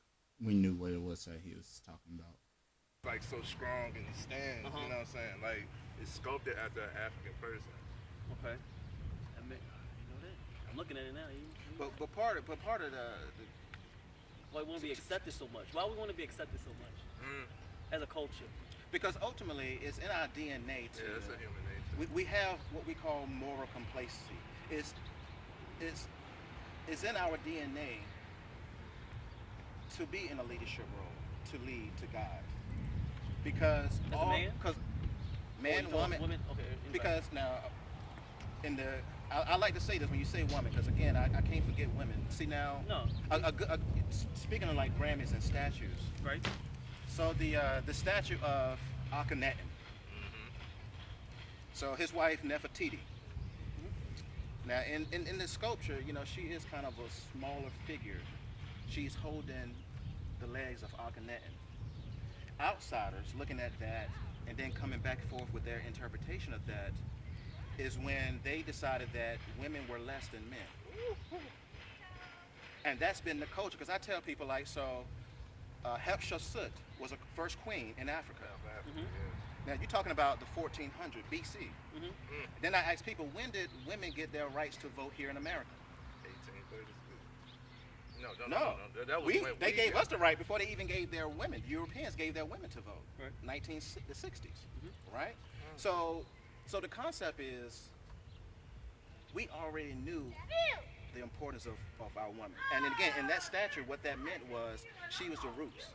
we knew what it was that he was talking about. Like so strong and he stands, you know what I'm saying? Like it's sculpted after an African person. Okay. I mean, you know that. I'm looking at it now. But part of the why we want to be accepted so much? Why we want to be accepted so much as a culture? because ultimately it's in our DNA to. Yeah, it's a human nature. We have what we call moral complacency. It's in our DNA to be in a leadership role, to lead, to guide. Because As a man? Because man, woman. Okay. Because now, I like to say this when you say woman, because again, I can't forget women. See now, No. speaking of like Grammys and statues, Right. so the statue of Akhenaten. So his wife Nefertiti. Now in the sculpture, you know, she is kind of a smaller figure. She's holding the legs of Akhenaten. Outsiders looking at that and then coming back and forth with their interpretation of that is when they decided that women were less than men. And that's been the culture, because I tell people like, so Hatshepsut was a first queen in Africa. Now you're talking about the 1400 BC. Then I ask people, when did women get their rights to vote here in America? 1830s. No. That was when they we gave got- us the right before they even gave their women. The Europeans gave their women to vote. Right. 1960s, right? So the concept is, we already knew the importance of our woman. And then again, in that stature, what that meant was she was the roots.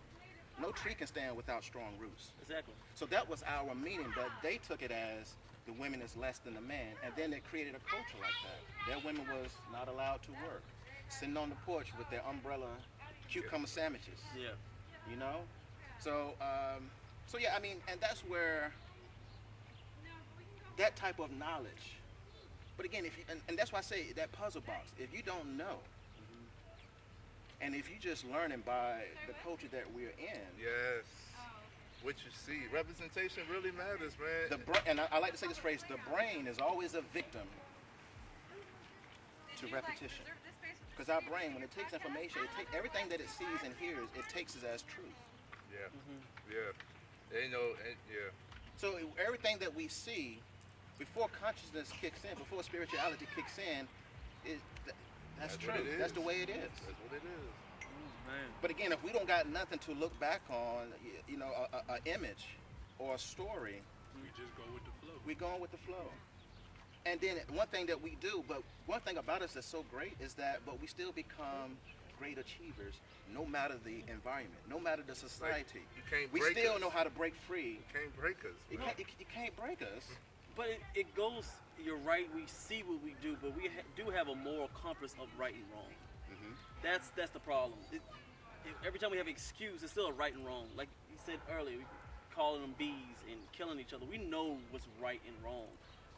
No tree can stand without strong roots. Exactly. So that was our meaning, but they took it as the women is less than the man, and then they created a culture like that. Their women was not allowed to work, sitting on the porch with their umbrella, cucumber sandwiches. Yeah. You know, so yeah, I mean, and that's where that type of knowledge. But again, if you and that's why I say that puzzle box. If you don't know, and if you just learning by the culture that we're in, Yes. What you see. Representation really matters, man. and I like to say this phrase: the brain is always a victim to repetition. Because our brain, when it takes information, it takes everything that it sees and hears, it takes it as truth. Yeah. Yeah. You know, yeah. So everything that we see, before consciousness kicks in, before spirituality kicks in, that's what true. it is. That's the way it is. That's what it is. Man. But again, if we don't got nothing to look back on, you know, a image or a story, We just go with the flow. we going with the flow. And then one thing that we do, but one thing about us that's so great is that, but we still become great achievers, no matter the environment, no matter the society. you can't we break still us. know how to break free. You can't break us. You can't break us. But it goes. You're right. We see what we do, but we do have a moral compass of right and wrong. That's the problem. Every time we have an excuse, it's still a right and wrong. Like you said earlier, we calling them bees and killing each other. We know what's right and wrong.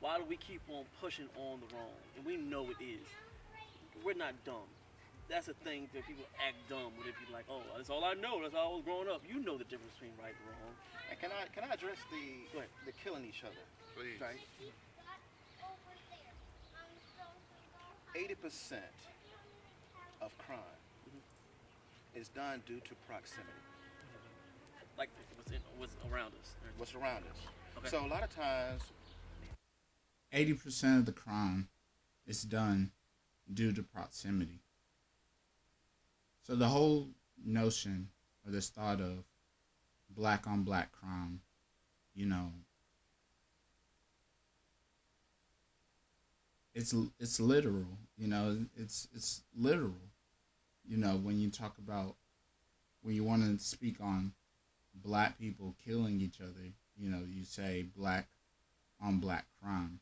Why do we keep on pushing on the wrong? And we know it is. We're not dumb. That's the thing that people act dumb when they be like, oh, that's all I know. That's how I was growing up. You know the difference between right and wrong. And can I address Go ahead. the killing each other? Please. Right. 80% of crime is done due to proximity. Like what's around us. What's around us. Okay. So a lot of times, 80% of the crime is done due to proximity. So the whole notion or this thought of black on black crime, you know, it's literal, you know, it's literal. You know, when you talk about, when you want to speak on black people killing each other, you know, you say black on black crime.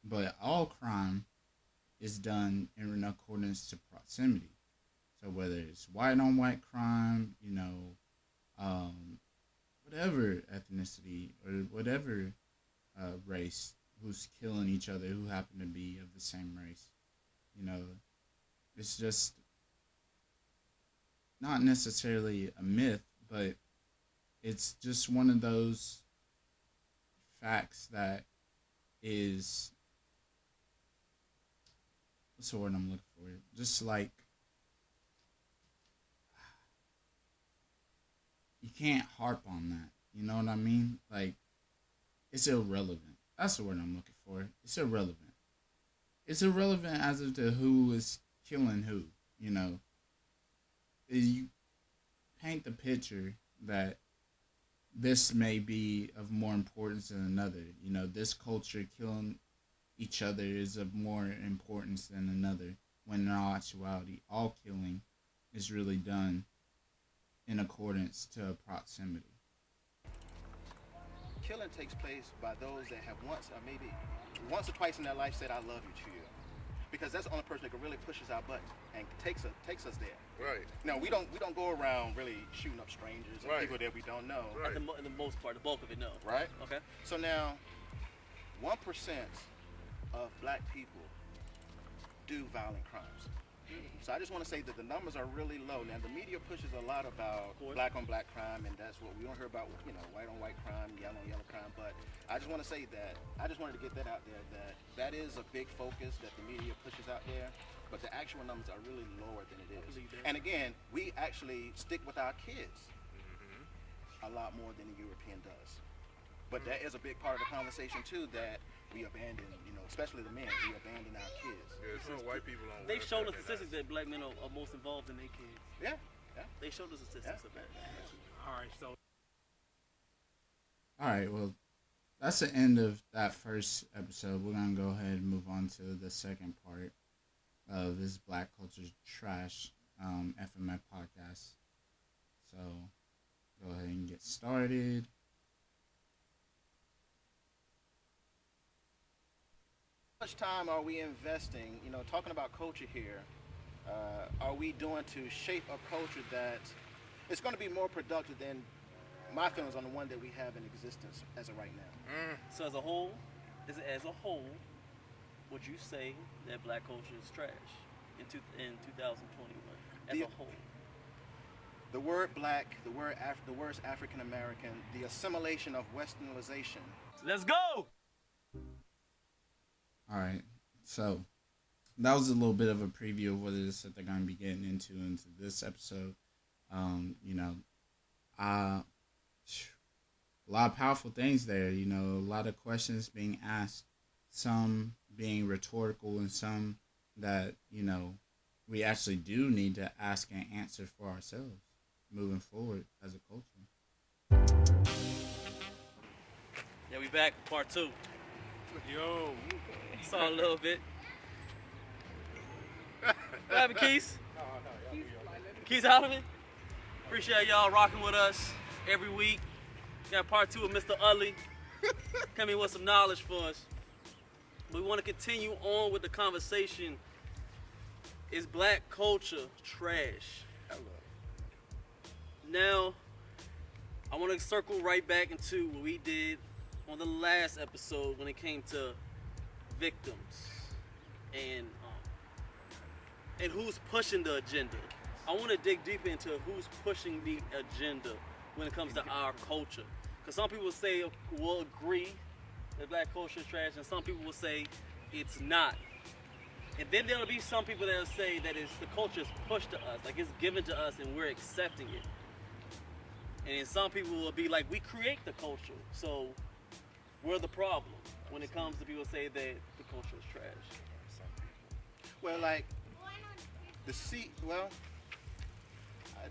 But all crime is done in accordance to proximity. So whether it's white on white crime, you know, whatever ethnicity or whatever race who's killing each other who happen to be of the same race. You know, it's just not necessarily a myth, but it's just one of those facts that is, what's the word I'm looking for? Just like, you can't harp on that. You know what I mean? Like, it's irrelevant. That's the word I'm looking for. It's irrelevant. It's irrelevant as to who is killing who. You know, you paint the picture that this may be of more importance than another. You know, this culture killing each other is of more importance than another, when in all actuality, all killing is really done in accordance to proximity. Killing takes place by those that have once or twice in their life said, "I love you" to you, because that's the only person that can really pushes our button and takes us there. Right. Now we don't go around really shooting up strangers and people that we don't know. Right. In the most part, the bulk of it, no. Right. Okay. So now, 1% of black people do violent crimes. So I just want to say that the numbers are really low. Now the media pushes a lot about black on black crime, and that's what we don't hear about, you know, white on white crime, yellow on yellow crime. But I just want to say that I just wanted to get that out there, that is a big focus that the media pushes out there, but the actual numbers are really lower than it is. And again, we actually stick with our kids a lot more than the European does. But that is a big part of the conversation too, that we abandon, you know, especially the men, we abandon our kids. Yeah, some white people on They've shown the statistics that black men are most involved in their kids. Yeah. They showed the statistics of that. All right, so. All right, well, that's the end of that first episode. We're going to go ahead and move on to the second part of this Black Culture Trash FMF podcast. So, go ahead and get started. How much time are we investing, you know, talking about culture here, are we doing to shape a culture that is going to be more productive than my feelings on the one that we have in existence as of right now? So as a whole, would you say that black culture is trash in 2021 as a whole? The word black, the words African American, the assimilation of westernization. Let's go! All right, so that was a little bit of a preview of what it is that they're going to be getting into this episode. You know, a lot of powerful things there. You know, a lot of questions being asked, some being rhetorical and some that, you know, we actually do need to ask and answer for ourselves moving forward as a culture. Yeah, we back, part 2. Yo. Saw a little bit. What happened, Keys? Keys out of it? Appreciate y'all rocking with us every week. Got part 2 of Mr. Utley coming with some knowledge for us. We want to continue on with the conversation. Is black culture trash? Now, I want to circle right back into what we did on the last episode when it came to victims and who's pushing the agenda. I want to dig deeper into who's pushing the agenda when it comes to our culture. Because some people will agree that black culture is trash, and some people will say it's not. And then there'll be some people that'll say that the culture is pushed to us, like it's given to us and we're accepting it. And then some people will be like, we create the culture, so we're the problem when it comes to people say that the culture is trash. Well, like, the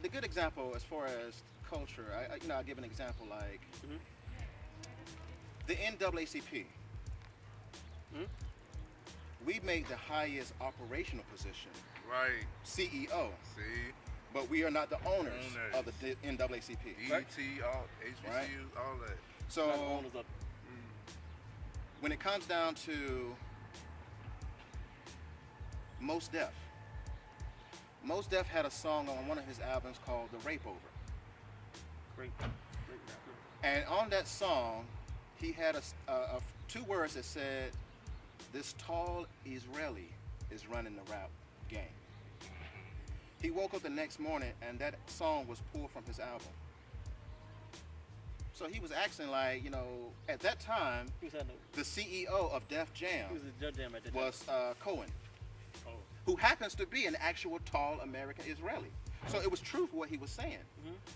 good example as far as culture, I'll give an example like the NAACP. We made the highest operational position, Right. CEO, See? but we are not the owners of the NAACP. ET, all HBCUs, Right. all that. So Not the owners of when it comes down to Mos Def had a song on one of his albums called The Rape Over. great. And on that song, he had two words that said, "This tall Israeli is running the rap game." He woke up the next morning and that song was pulled from his album. So he was acting like, at that time, the CEO of Def Jam was Cohen, who happens to be an actual tall American Israeli. So it was true for what he was saying.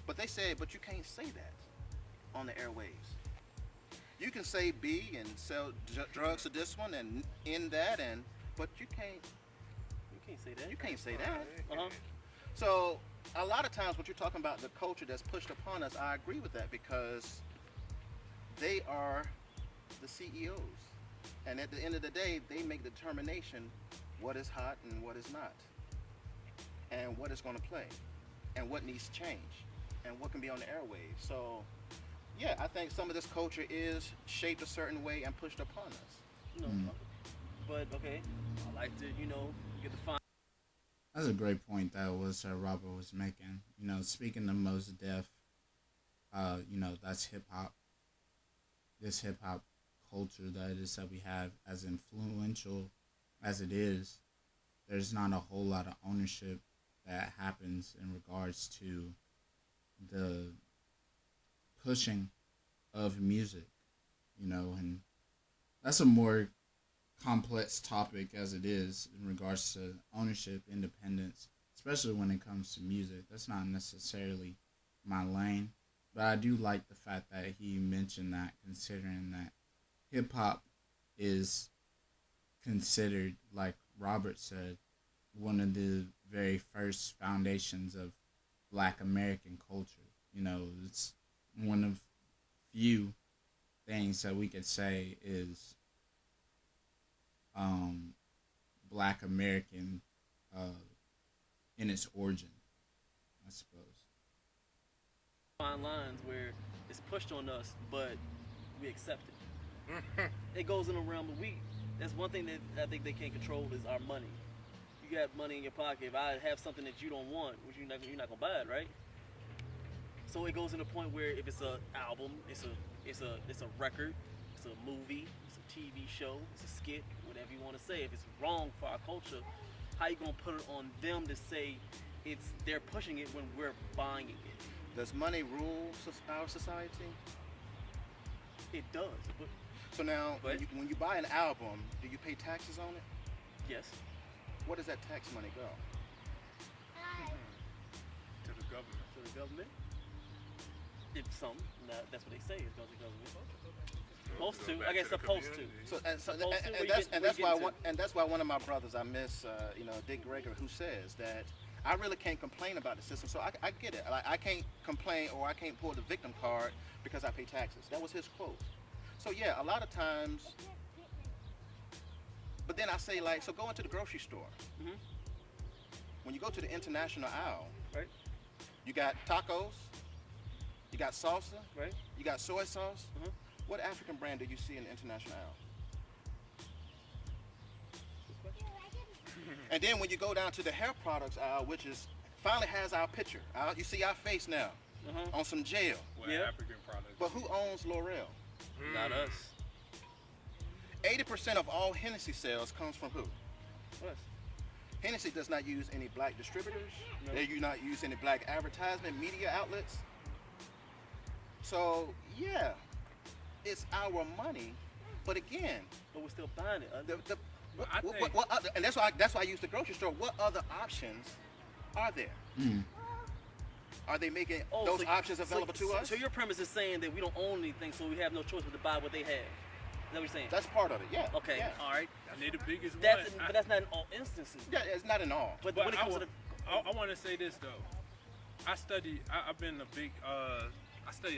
But they said, but you can't say that on the airwaves. You can say B and sell drugs to this one and in that, but you can't say that. You can't say that. So a lot of times when you're talking about the culture that's pushed upon us, I agree with that because they are the CEOs. And at the end of the day, they make the determination what is hot and what is not. And what is going to play. And what needs to change. And what can be on the airwaves. So, yeah, I think some of this culture is shaped a certain way and pushed upon us. But, okay, I like to, get the fine. That's a great point that Robert was making. Speaking of Mos Def, that's hip hop. This hip hop culture that we have, as influential as it is, there's not a whole lot of ownership that happens in regards to the pushing of music, and that's a more complex topic as it is in regards to ownership, independence, especially when it comes to music. That's not necessarily my lane, but I do like the fact that he mentioned that, considering that hip-hop is considered, like Robert said, one of the very first foundations of Black American culture. It's one of few things that we could say is Black American in its origin, I suppose. Fine lines where it's pushed on us, but we accept it. It goes in the realm of that's one thing that I think they can't control is our money. You got money in your pocket. If I have something that you don't want, which you're not gonna buy it, right? So it goes in a point where if it's an album, it's a record, it's a movie, it's a TV show, it's a skit, whatever you want to say. If it's wrong for our culture, how you gonna put it on them to say they're pushing it when we're buying it? Does money rule our society? It does. But, so now, when you buy an album, do you pay taxes on it? Yes. Where does that tax money go? To the government. To the government? If some, that's what they say, it goes to the government. Supposed to, I guess supposed to. And that's why one of my brothers, I miss, Dick Gregory, who says that I really can't complain about the system. So I get it. Like, I can't complain or I can't pull the victim card because I pay taxes. That was his quote. So yeah, a lot of times. But then I say, so go into the grocery store. Mm-hmm. When you go to the international aisle, right? You got tacos, you got salsa, right? You got soy sauce. Mm-hmm. What African brand do you see in the international aisle? And then when you go down to the hair products aisle, which finally has our picture. You see our face now on some gel. African products. But who owns L'Oreal? Not us. 80% of all Hennessy sales comes from who? Us. Hennessy does not use any black distributors. No. They do not use any black advertisement media outlets. So yeah, it's our money, but again, but we're still buying it. And that's why I use the grocery store. What other options are there? Are they making those options available to us? So your premise is saying that we don't own anything, so we have no choice but to buy what they have. Is that what you're saying? That's part of it, yeah. Okay, yeah. all right. And they're the biggest one. But that's not in all instances. Yeah, it's not in all. But when it comes to I want to say this though. I study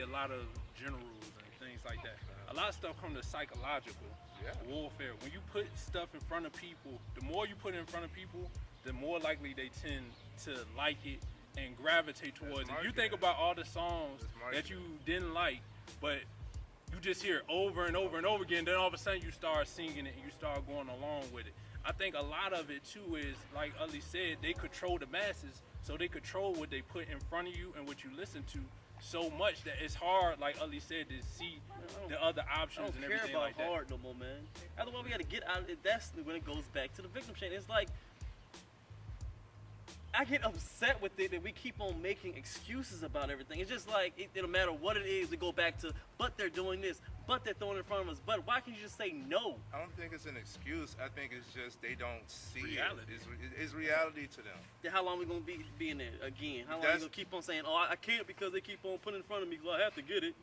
a lot of generals and things like that. A lot of stuff comes to psychological warfare. When you put stuff in front of people, the more you put it in front of people, the more likely they tend to like it and gravitate towards it. You think about all the songs that you didn't like, but you just hear it over and over and over again, then all of a sudden you start singing it and you start going along with it. I think a lot of it too is, like Ali said, they control the masses, so they control what they put in front of you and what you listen to. so much that it's hard, like Ugly said, to see the other options and everything like that. I don't care about hard no more, man. Otherwise, we got to get out of it. That's when it goes back to the victim shame. It's like, I get upset with it that we keep on making excuses about everything. It's just like, it no matter what it is, we go back to, but they're doing this, but they're throwing it in front of us, but why can't you just say no? I don't think it's an excuse. I think it's just they don't see reality. It's reality to them. Then how long we going to be in there again? How long are we going to keep on saying, oh, I can't because they keep on putting it in front of me because I have to get it?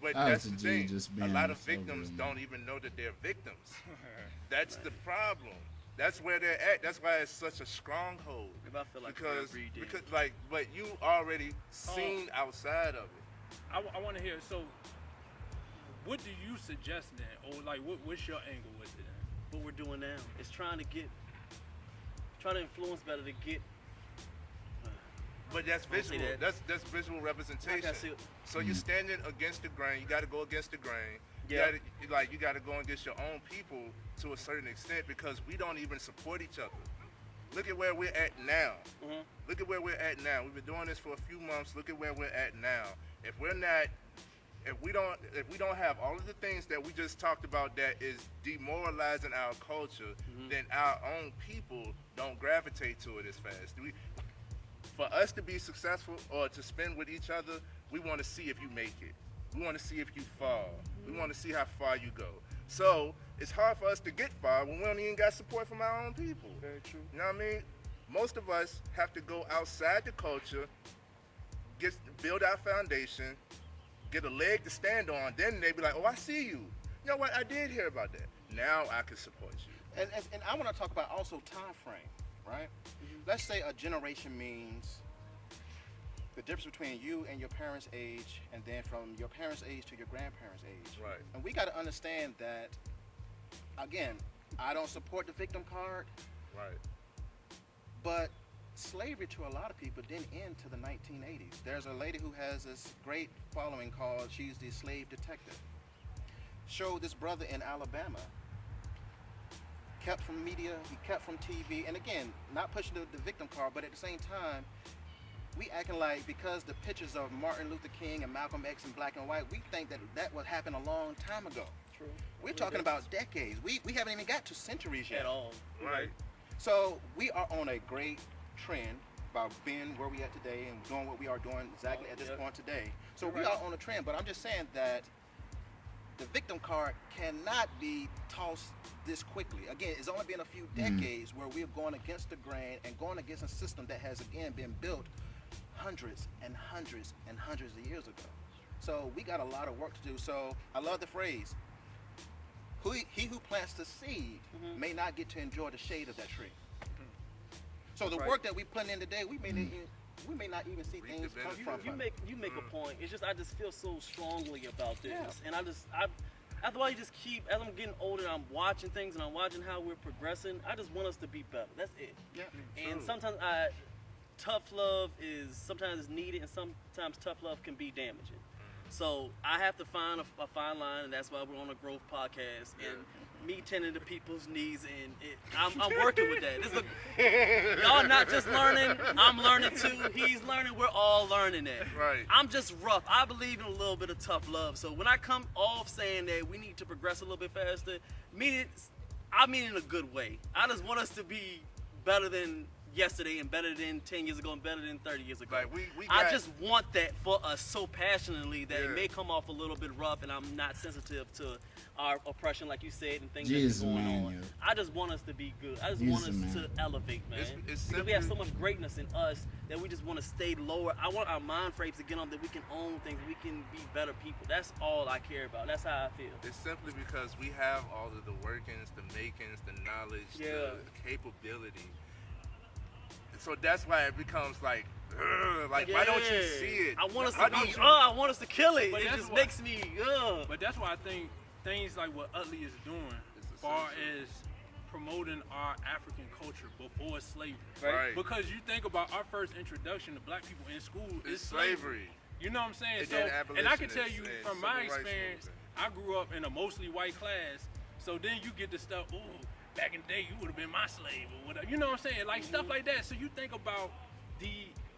But that's the thing. A lot of victims don't even know that they're victims. That's the problem. That's where they're at. That's why it's such a stronghold. If I feel like because like, but you already seen outside of it. I want to hear. So, what do you suggest then, or like, what's your angle with it? What we're doing now is trying to influence better to get. But that's visual. That's visual representation. So you're standing against the grain. You got to go against the grain. Yeah. You got to go against your own people to a certain extent because we don't even support each other. Look at where we're at now. Mm-hmm. Look at where we're at now. We've been doing this for a few months. Look at where we're at now. If we don't have all of the things that we just talked about that is demoralizing our culture, then our own people don't gravitate to it as fast. For us to be successful or to spend with each other, we want to see if you make it. We want to see if you fall. We want to see how far you go. So it's hard for us to get far when we don't even got support from our own people. Very true. You know what I mean? Most of us have to go outside the culture, build our foundation, get a leg to stand on. Then they be like, oh, I see you. You know what? I did hear about that. Now I can support you. And I want to talk about also time frame, right? Let's say a generation means the difference between you and your parents' age, and then from your parents' age to your grandparents' age. Right. And we got to understand that, again, I don't support the victim card. Right. But slavery to a lot of people didn't end to the 1980s. There's a lady who has this great following called, she's the slave detective. Showed this brother in Alabama, kept from media, he kept from TV, and again, not pushing the victim card, but at the same time, we acting like because the pictures of Martin Luther King and Malcolm X in black and white, we think that would happen a long time ago. True. We're talking about decades. We haven't even got to centuries yet. At all. Right. So we are on a great trend by being where we at today and doing what we are doing exactly at this point today. So we are on a trend, but I'm just saying that the victim card cannot be tossed this quickly. Again, it's only been a few decades where we're going against the grain and going against a system that has again been built hundreds and hundreds and hundreds of years ago. So we got a lot of work to do. So I love the phrase, he who plants the seed may not get to enjoy the shade of that tree. So the work that we put in today, we may not even see things come from. You make a point. It's just I just feel so strongly about this, and after all, you just keep, as I'm getting older, I'm watching things and I'm watching how we're progressing. I just want us to be better. That's it. Yeah. And sometimes tough love is sometimes needed, and sometimes tough love can be damaging. So I have to find a fine line, and that's why we're on a growth podcast. And me tending to people's needs, and I'm working with that. Y'all not just learning, I'm learning too. He's learning, we're all learning that. Right. I'm just rough. I believe in a little bit of tough love. So when I come off saying that we need to progress a little bit faster, I mean it in a good way. I just want us to be better than yesterday and better than 10 years ago and better than 30 years ago. Like I just want that for us so passionately that it may come off a little bit rough, and I'm not sensitive to our oppression, like you said, and things that are going on. I just want us to be good. I just want us to elevate, man. Because we have so much greatness in us that we just want to stay lower. I want our mind frames to get on that we can own things, we can be better people. That's all I care about. That's how I feel. It's simply because we have all of the workings, the makings, the knowledge, the capability. So that's why it becomes like, why don't you see it? I want us to I want us to kill it. But it just makes me, But that's why I think things like what Utley is doing, as far as promoting our African culture before slavery. Right. Because you think about our first introduction to black people in school is slavery. You know what I'm saying? And I can tell you from my experience, I grew up in a mostly white class. So then you get the stuff, back in the day, you would have been my slave or whatever. You know what I'm saying? Like stuff like that. So you think about the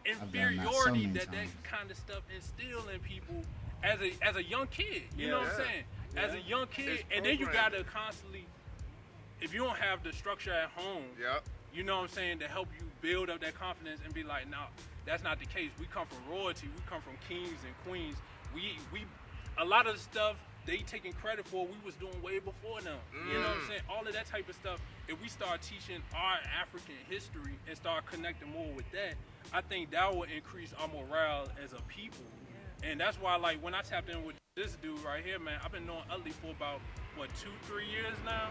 inferiority that so that many times. kind of stuff instill in people as a young kid. You know what I'm saying? Yeah. As a young kid, It's and then you programming. gotta constantly, if you don't have the structure at home, you know what I'm saying, to help you build up that confidence and be like, no, that's not the case. We come from royalty. We come from kings and queens. We a lot of the stuff they taking credit for, we was doing way before them. You know what I'm saying? All of that type of stuff. If we start teaching our African history and start connecting more with that, I think that will increase our morale as a people. And that's why, like, when I tapped in with this dude right here, man, I've been knowing Utley for about, 2-3 years now?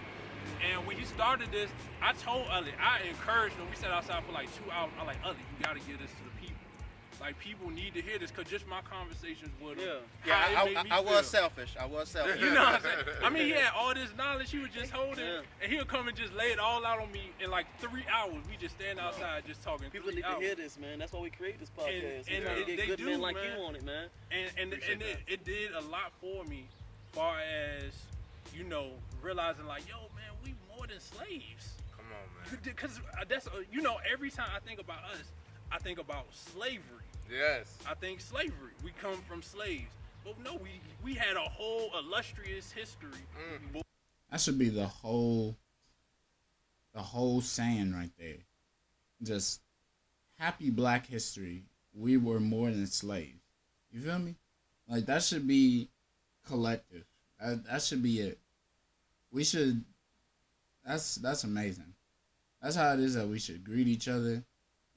And when he started this, I told Utley, I encouraged him. We sat outside for like 2 hours. I'm like, Utley, you gotta give this to the people. Like, people need to hear this, because just my conversations with him. I was selfish. You know what I'm saying? I mean, he had all this knowledge he was just holding, and he'll come and just lay it all out on me in like 3 hours. We just stand outside just talking. People need to hear this, man. That's why we create this podcast. And we get they good do, men like man. you on it, man. And it did a lot for me, far as, you know, realizing like, yo, man, we more than slaves. Come on, man. Because that's, you know, every time I think about us, I think about slavery. Yes. I think slavery. We come from slaves. But no, we had a whole illustrious history. That should be the whole saying right there. Just happy Black history. We were more than slaves. You feel me? Like, that should be collective. That should be it. We should. That's amazing. That's how it is that we should greet each other.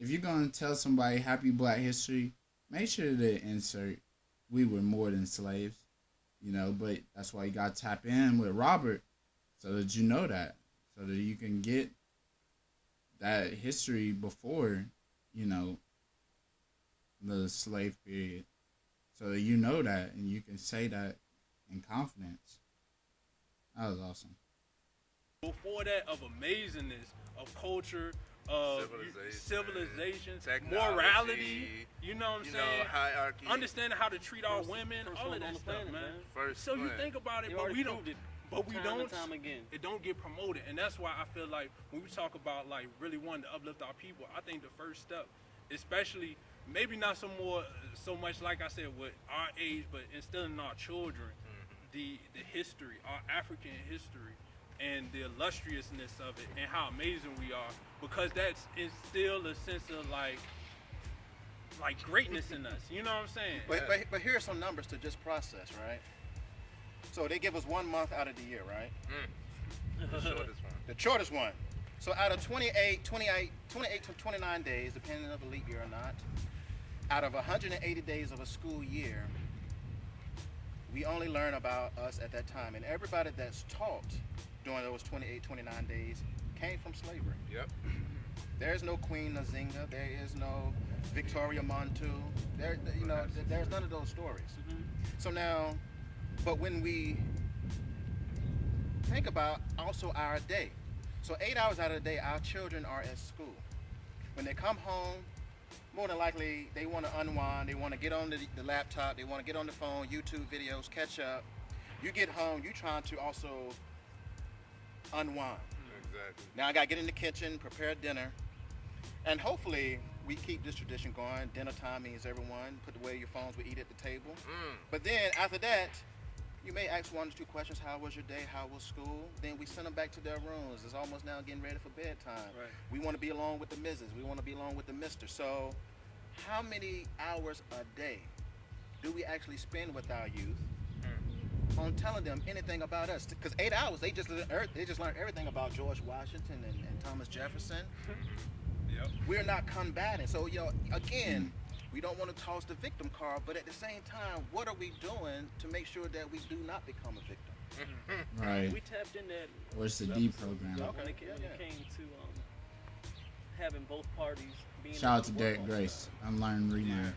If you're gonna tell somebody happy Black history, make sure to insert we were more than slaves. You know, but that's why you gotta tap in with Robert so that you know that. So that you can get that history before, you know, the slave period. So that you know that and you can say that in confidence. That was awesome. Before that, of amazingness, of culture, of civilization, technology, morality, you know what I'm saying? Hierarchy. Understanding how to treat our women, all of that stuff, man. So you think about it, but we don't. But we don't. Time again. It don't get promoted, and that's why I feel like when we talk about like really wanting to uplift our people, I think the first step, especially maybe not so much like I said with our age, but instilling in our children the history, our African history, and the illustriousness of it, and how amazing we are, because that's instilled a sense of like greatness in us. You know what I'm saying? But here are some numbers to just process, right? So they give us 1 month out of the year, right? The shortest one. The shortest one. So out of 28 to 29 days, depending on the leap year or not, out of 180 days of a school year, we only learn about us at that time. And everybody that's taught during those 28, 29 days came from slavery. Yep. There's no Queen Yxngkambamm. There is no Victoria Montu. There's none of those stories. So now, but when we think about also our day, so 8 hours out of the day, our children are at school. When they come home, more than likely, they want to unwind. They want to get on the laptop. They want to get on the phone, YouTube videos, catch up. You get home, you trying to also unwind. Exactly. Now I got to get in the kitchen, prepare dinner. And hopefully, we keep this tradition going. Dinner time means everyone put away your phones, we eat at the table. But then after that, you may ask 1 or 2 questions. How was your day? How was school? Then we send them back to their rooms. It's almost now getting ready for bedtime. Right. We want to be along with the Mrs. We want to be along with the Mr. So how many hours a day do we actually spend with our youth on telling them anything about us? Because 8 hours, they just learn everything about George Washington and Thomas Jefferson. Yep. We're not combating. So, again, we don't want to toss the victim card, but at the same time, what are we doing to make sure that we do not become a victim? Right. We tapped in that. Where's the D program? When it came to having both parties being. Shout out to Derek Grace. Unlearn, relearn.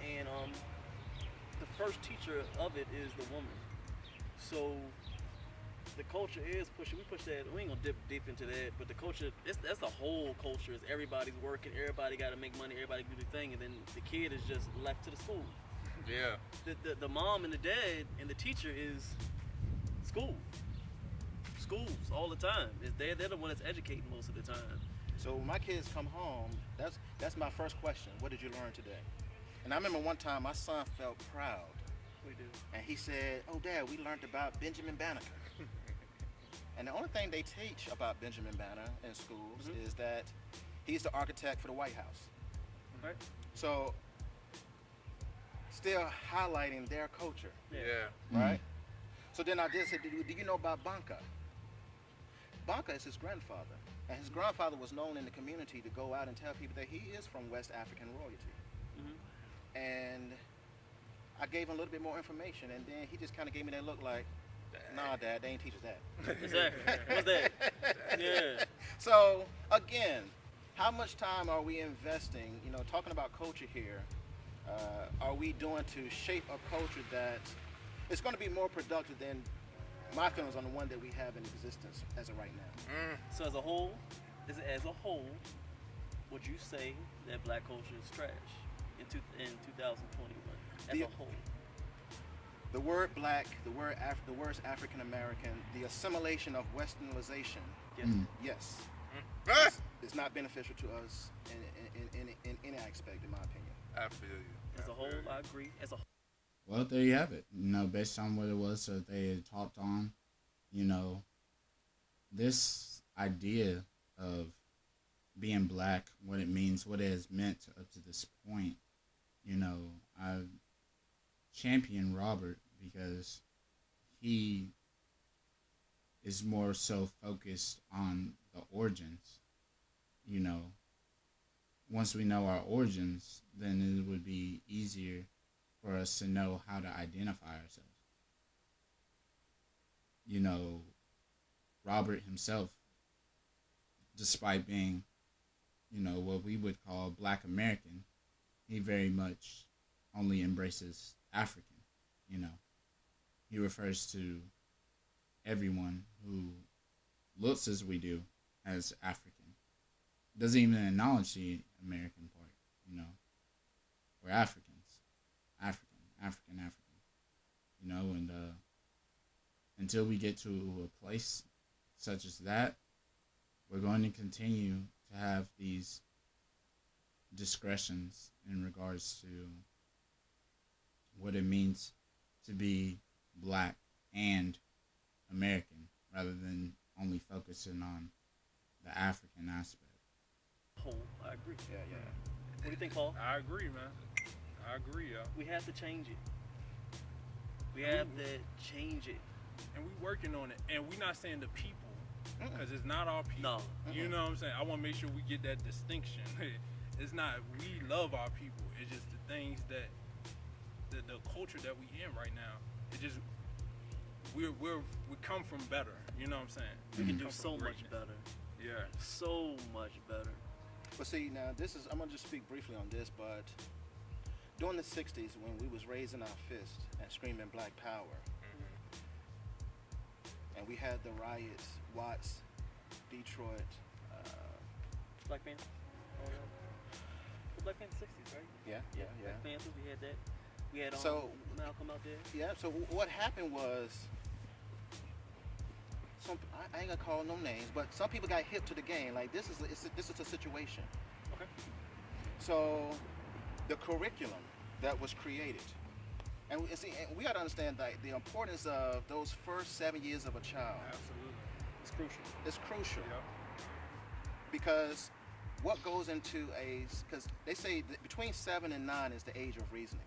And the first teacher of it is the woman. So the culture is pushing. We push that. We ain't gonna dip deep into that, but the culture. That's the whole culture. Is everybody's working. Everybody got to make money. Everybody do the thing, and then the kid is just left to the school. Yeah. The mom and the dad and the teacher is school. Schools all the time. They're the one that's educating most of the time. So when my kids come home, that's my first question. What did you learn today? And I remember one time my son felt proud. We do. And he said, "Oh, Dad, we learned about Benjamin Banneker." And the only thing they teach about Benjamin Banner in schools is that he's the architect for the White House. Right. So, still highlighting their culture. Yeah. Right? So then I did say, do you know about Banka? Banka is his grandfather. And his grandfather was known in the community to go out and tell people that he is from West African royalty. And I gave him a little bit more information, and then he just kind of gave me that look like, "Nah, Dad, they ain't teach us that." Exactly. What's that? Yeah. So, again, how much time are we investing, talking about culture here, are we doing to shape a culture that is going to be more productive than my feelings on the one that we have in existence as of right now? So as a whole, would you say that black culture is trash in 2021 as a whole? The word black, the words African American, the assimilation of westernization, yes, it's not beneficial to us in any aspect, in my opinion. I feel you. As a whole, I agree. As a whole. Well, there you have it. Based on what it was that they had talked on, this idea of being black, what it means, what it has meant up to this point, I champion Robert because he is more so focused on the origins. Once we know our origins, then it would be easier for us to know how to identify ourselves. Robert himself, despite being, what we would call Black American, he very much only embraces African. He refers to everyone who looks as we do as African. Doesn't even acknowledge the American part. We're Africans. African. And until we get to a place such as that, we're going to continue to have these discretions in regards to what it means to be black and American, rather than only focusing on the African aspect. I agree. Yeah. What do you think, Paul? I agree, man. I agree, y'all. We have to change it. We have to change it. And we working on it. And we not saying the people, because it's not our people. No. You know what I'm saying? I want to make sure we get that distinction. It's not, we love our people. It's just the things that, the culture that we in right now, it just, we come from better. You know what I'm saying? We can do so much better. Yeah. So much better. But see, now I'm going to just speak briefly on this, but during the 60s, when we was raising our fist and screaming Black Power, and we had the riots, Watts, Detroit. Black Panthers? The Black Panthers 60s, right? Yeah. Black Panthers, we had that. We had Malcolm out there. Yeah, so what happened was, I ain't gonna call no names, but some people got hip to the game. Like this is a situation. Okay. So the curriculum that was created, and we got to understand that the importance of those first 7 years of a child. Absolutely. It's crucial. It's crucial. Yep. Because what goes into because they say that between 7 and 9 is the age of reasoning.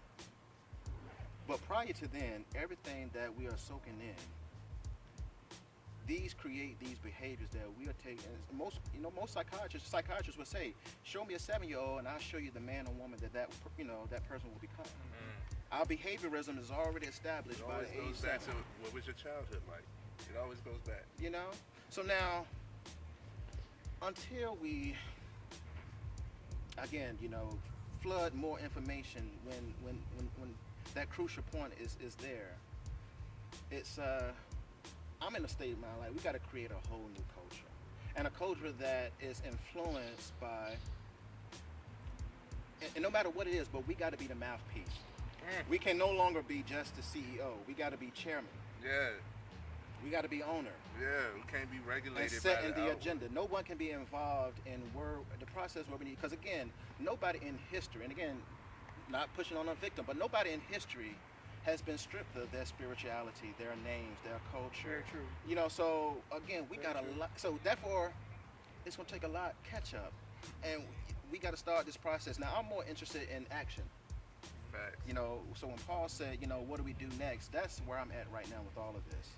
But prior to then, everything that we are soaking in, these create these behaviors that we are taking. Most psychiatrists would say, show me a 7-year-old and I'll show you the man or woman that person will become. Our behaviorism is already established by the age 7. To what was your childhood like? It always goes back. So now, until we, again, flood more information when that crucial point is there, it's I'm in a state of mind like we got to create a whole new culture, and a culture that is influenced by, and no matter what it is, but we got to be the mouthpiece. We can no longer be just the CEO. We got to be chairman. Yeah. We got to be owner. Yeah, we can't be regulated And by setting the outward. agenda. No one can be involved in the process where we need. Because again, nobody in history, and again, not pushing on a victim, but nobody in history has been stripped of their spirituality, their names, their culture. Very true. You know, so again, we Very got a true. lot. So therefore, it's gonna take a lot catch up, and we got to start this process. Now, I'm more interested in action. Facts. You know, so when Paul said, you know, what do we do next? That's where I'm at right now with all of this.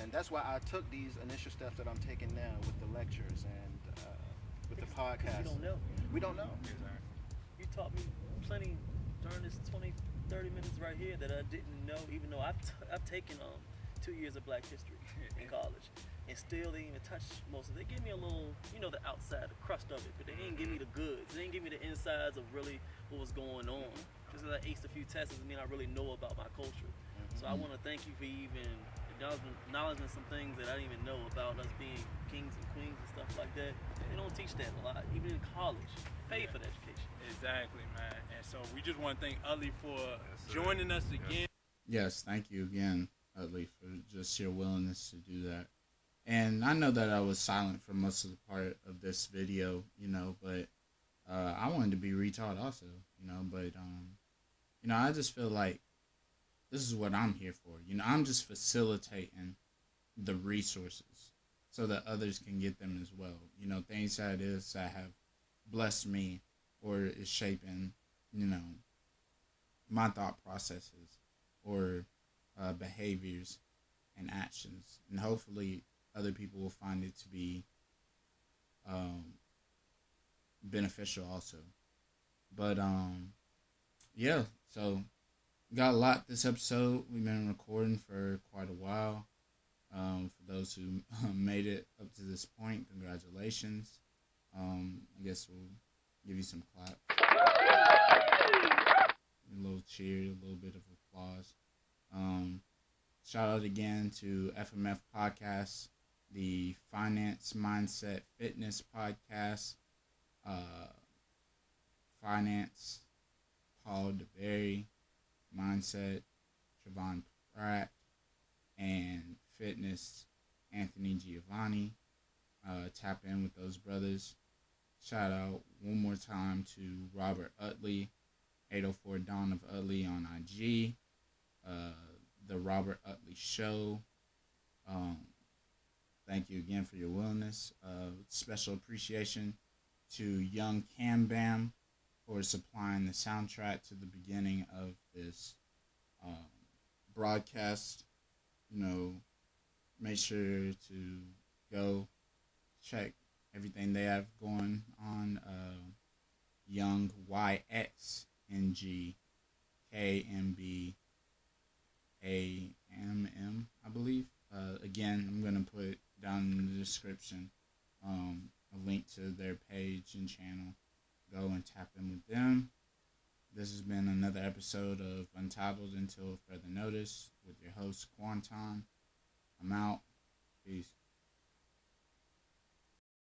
And that's why I took these initial steps that I'm taking now with the lectures and with the podcast. You don't know. We don't know. You taught me plenty during this 20, 30 minutes right here that I didn't know, even though I've taken 2 years of Black history in college, and still they didn't even touch most of it. They gave me a little, you know, the outside, the crust of it, but they didn't give me the goods. They didn't give me the insides of really what was going on. Just because I aced a few tests doesn't mean I really know about my culture. So I want to thank you for even acknowledging some things that I didn't even know about us being kings and queens and stuff like that. They don't teach that a lot, even in college. Pay for the education. Exactly, man. And so we just want to thank Utley for joining us again. Yes, thank you again, Utley, for just your willingness to do that. And I know that I was silent for most of the part of this video, you know, but I wanted to be retaught also, you know, but, you know, I just feel like this is what I'm here for. You know, I'm just facilitating the resources so that others can get them as well. You know, things that have blessed me or is shaping, you know, my thought processes or behaviors and actions. And hopefully other people will find it to be beneficial also. But, yeah, so we got a lot this episode. We've been recording for quite a while. For those who made it up to this point, congratulations. I guess we'll give you some clap. A little cheer, a little bit of applause. Shout out again to FMF Podcast, the Finance Mindset Fitness Podcast. Finance, Paul DeBerry. Mindset, Trevon Pratt, and Fitness, Anthony Giovanni. Tap in with those brothers. Shout out one more time to Robert Utley, 804 Dawn of Utley on IG, the Robert Utley Show. Thank you again for your willingness. Special appreciation to Yxngkambamm for supplying the soundtrack to the beginning of this broadcast. You know, make sure to go check everything they have going on. Young Yxngkambamm, I believe. Again, I'm gonna put down in the description a link to their page and channel. Go and tap in with them. This has been another episode of Untitled Until Further Notice with your host, KwonTon. I'm out. Peace.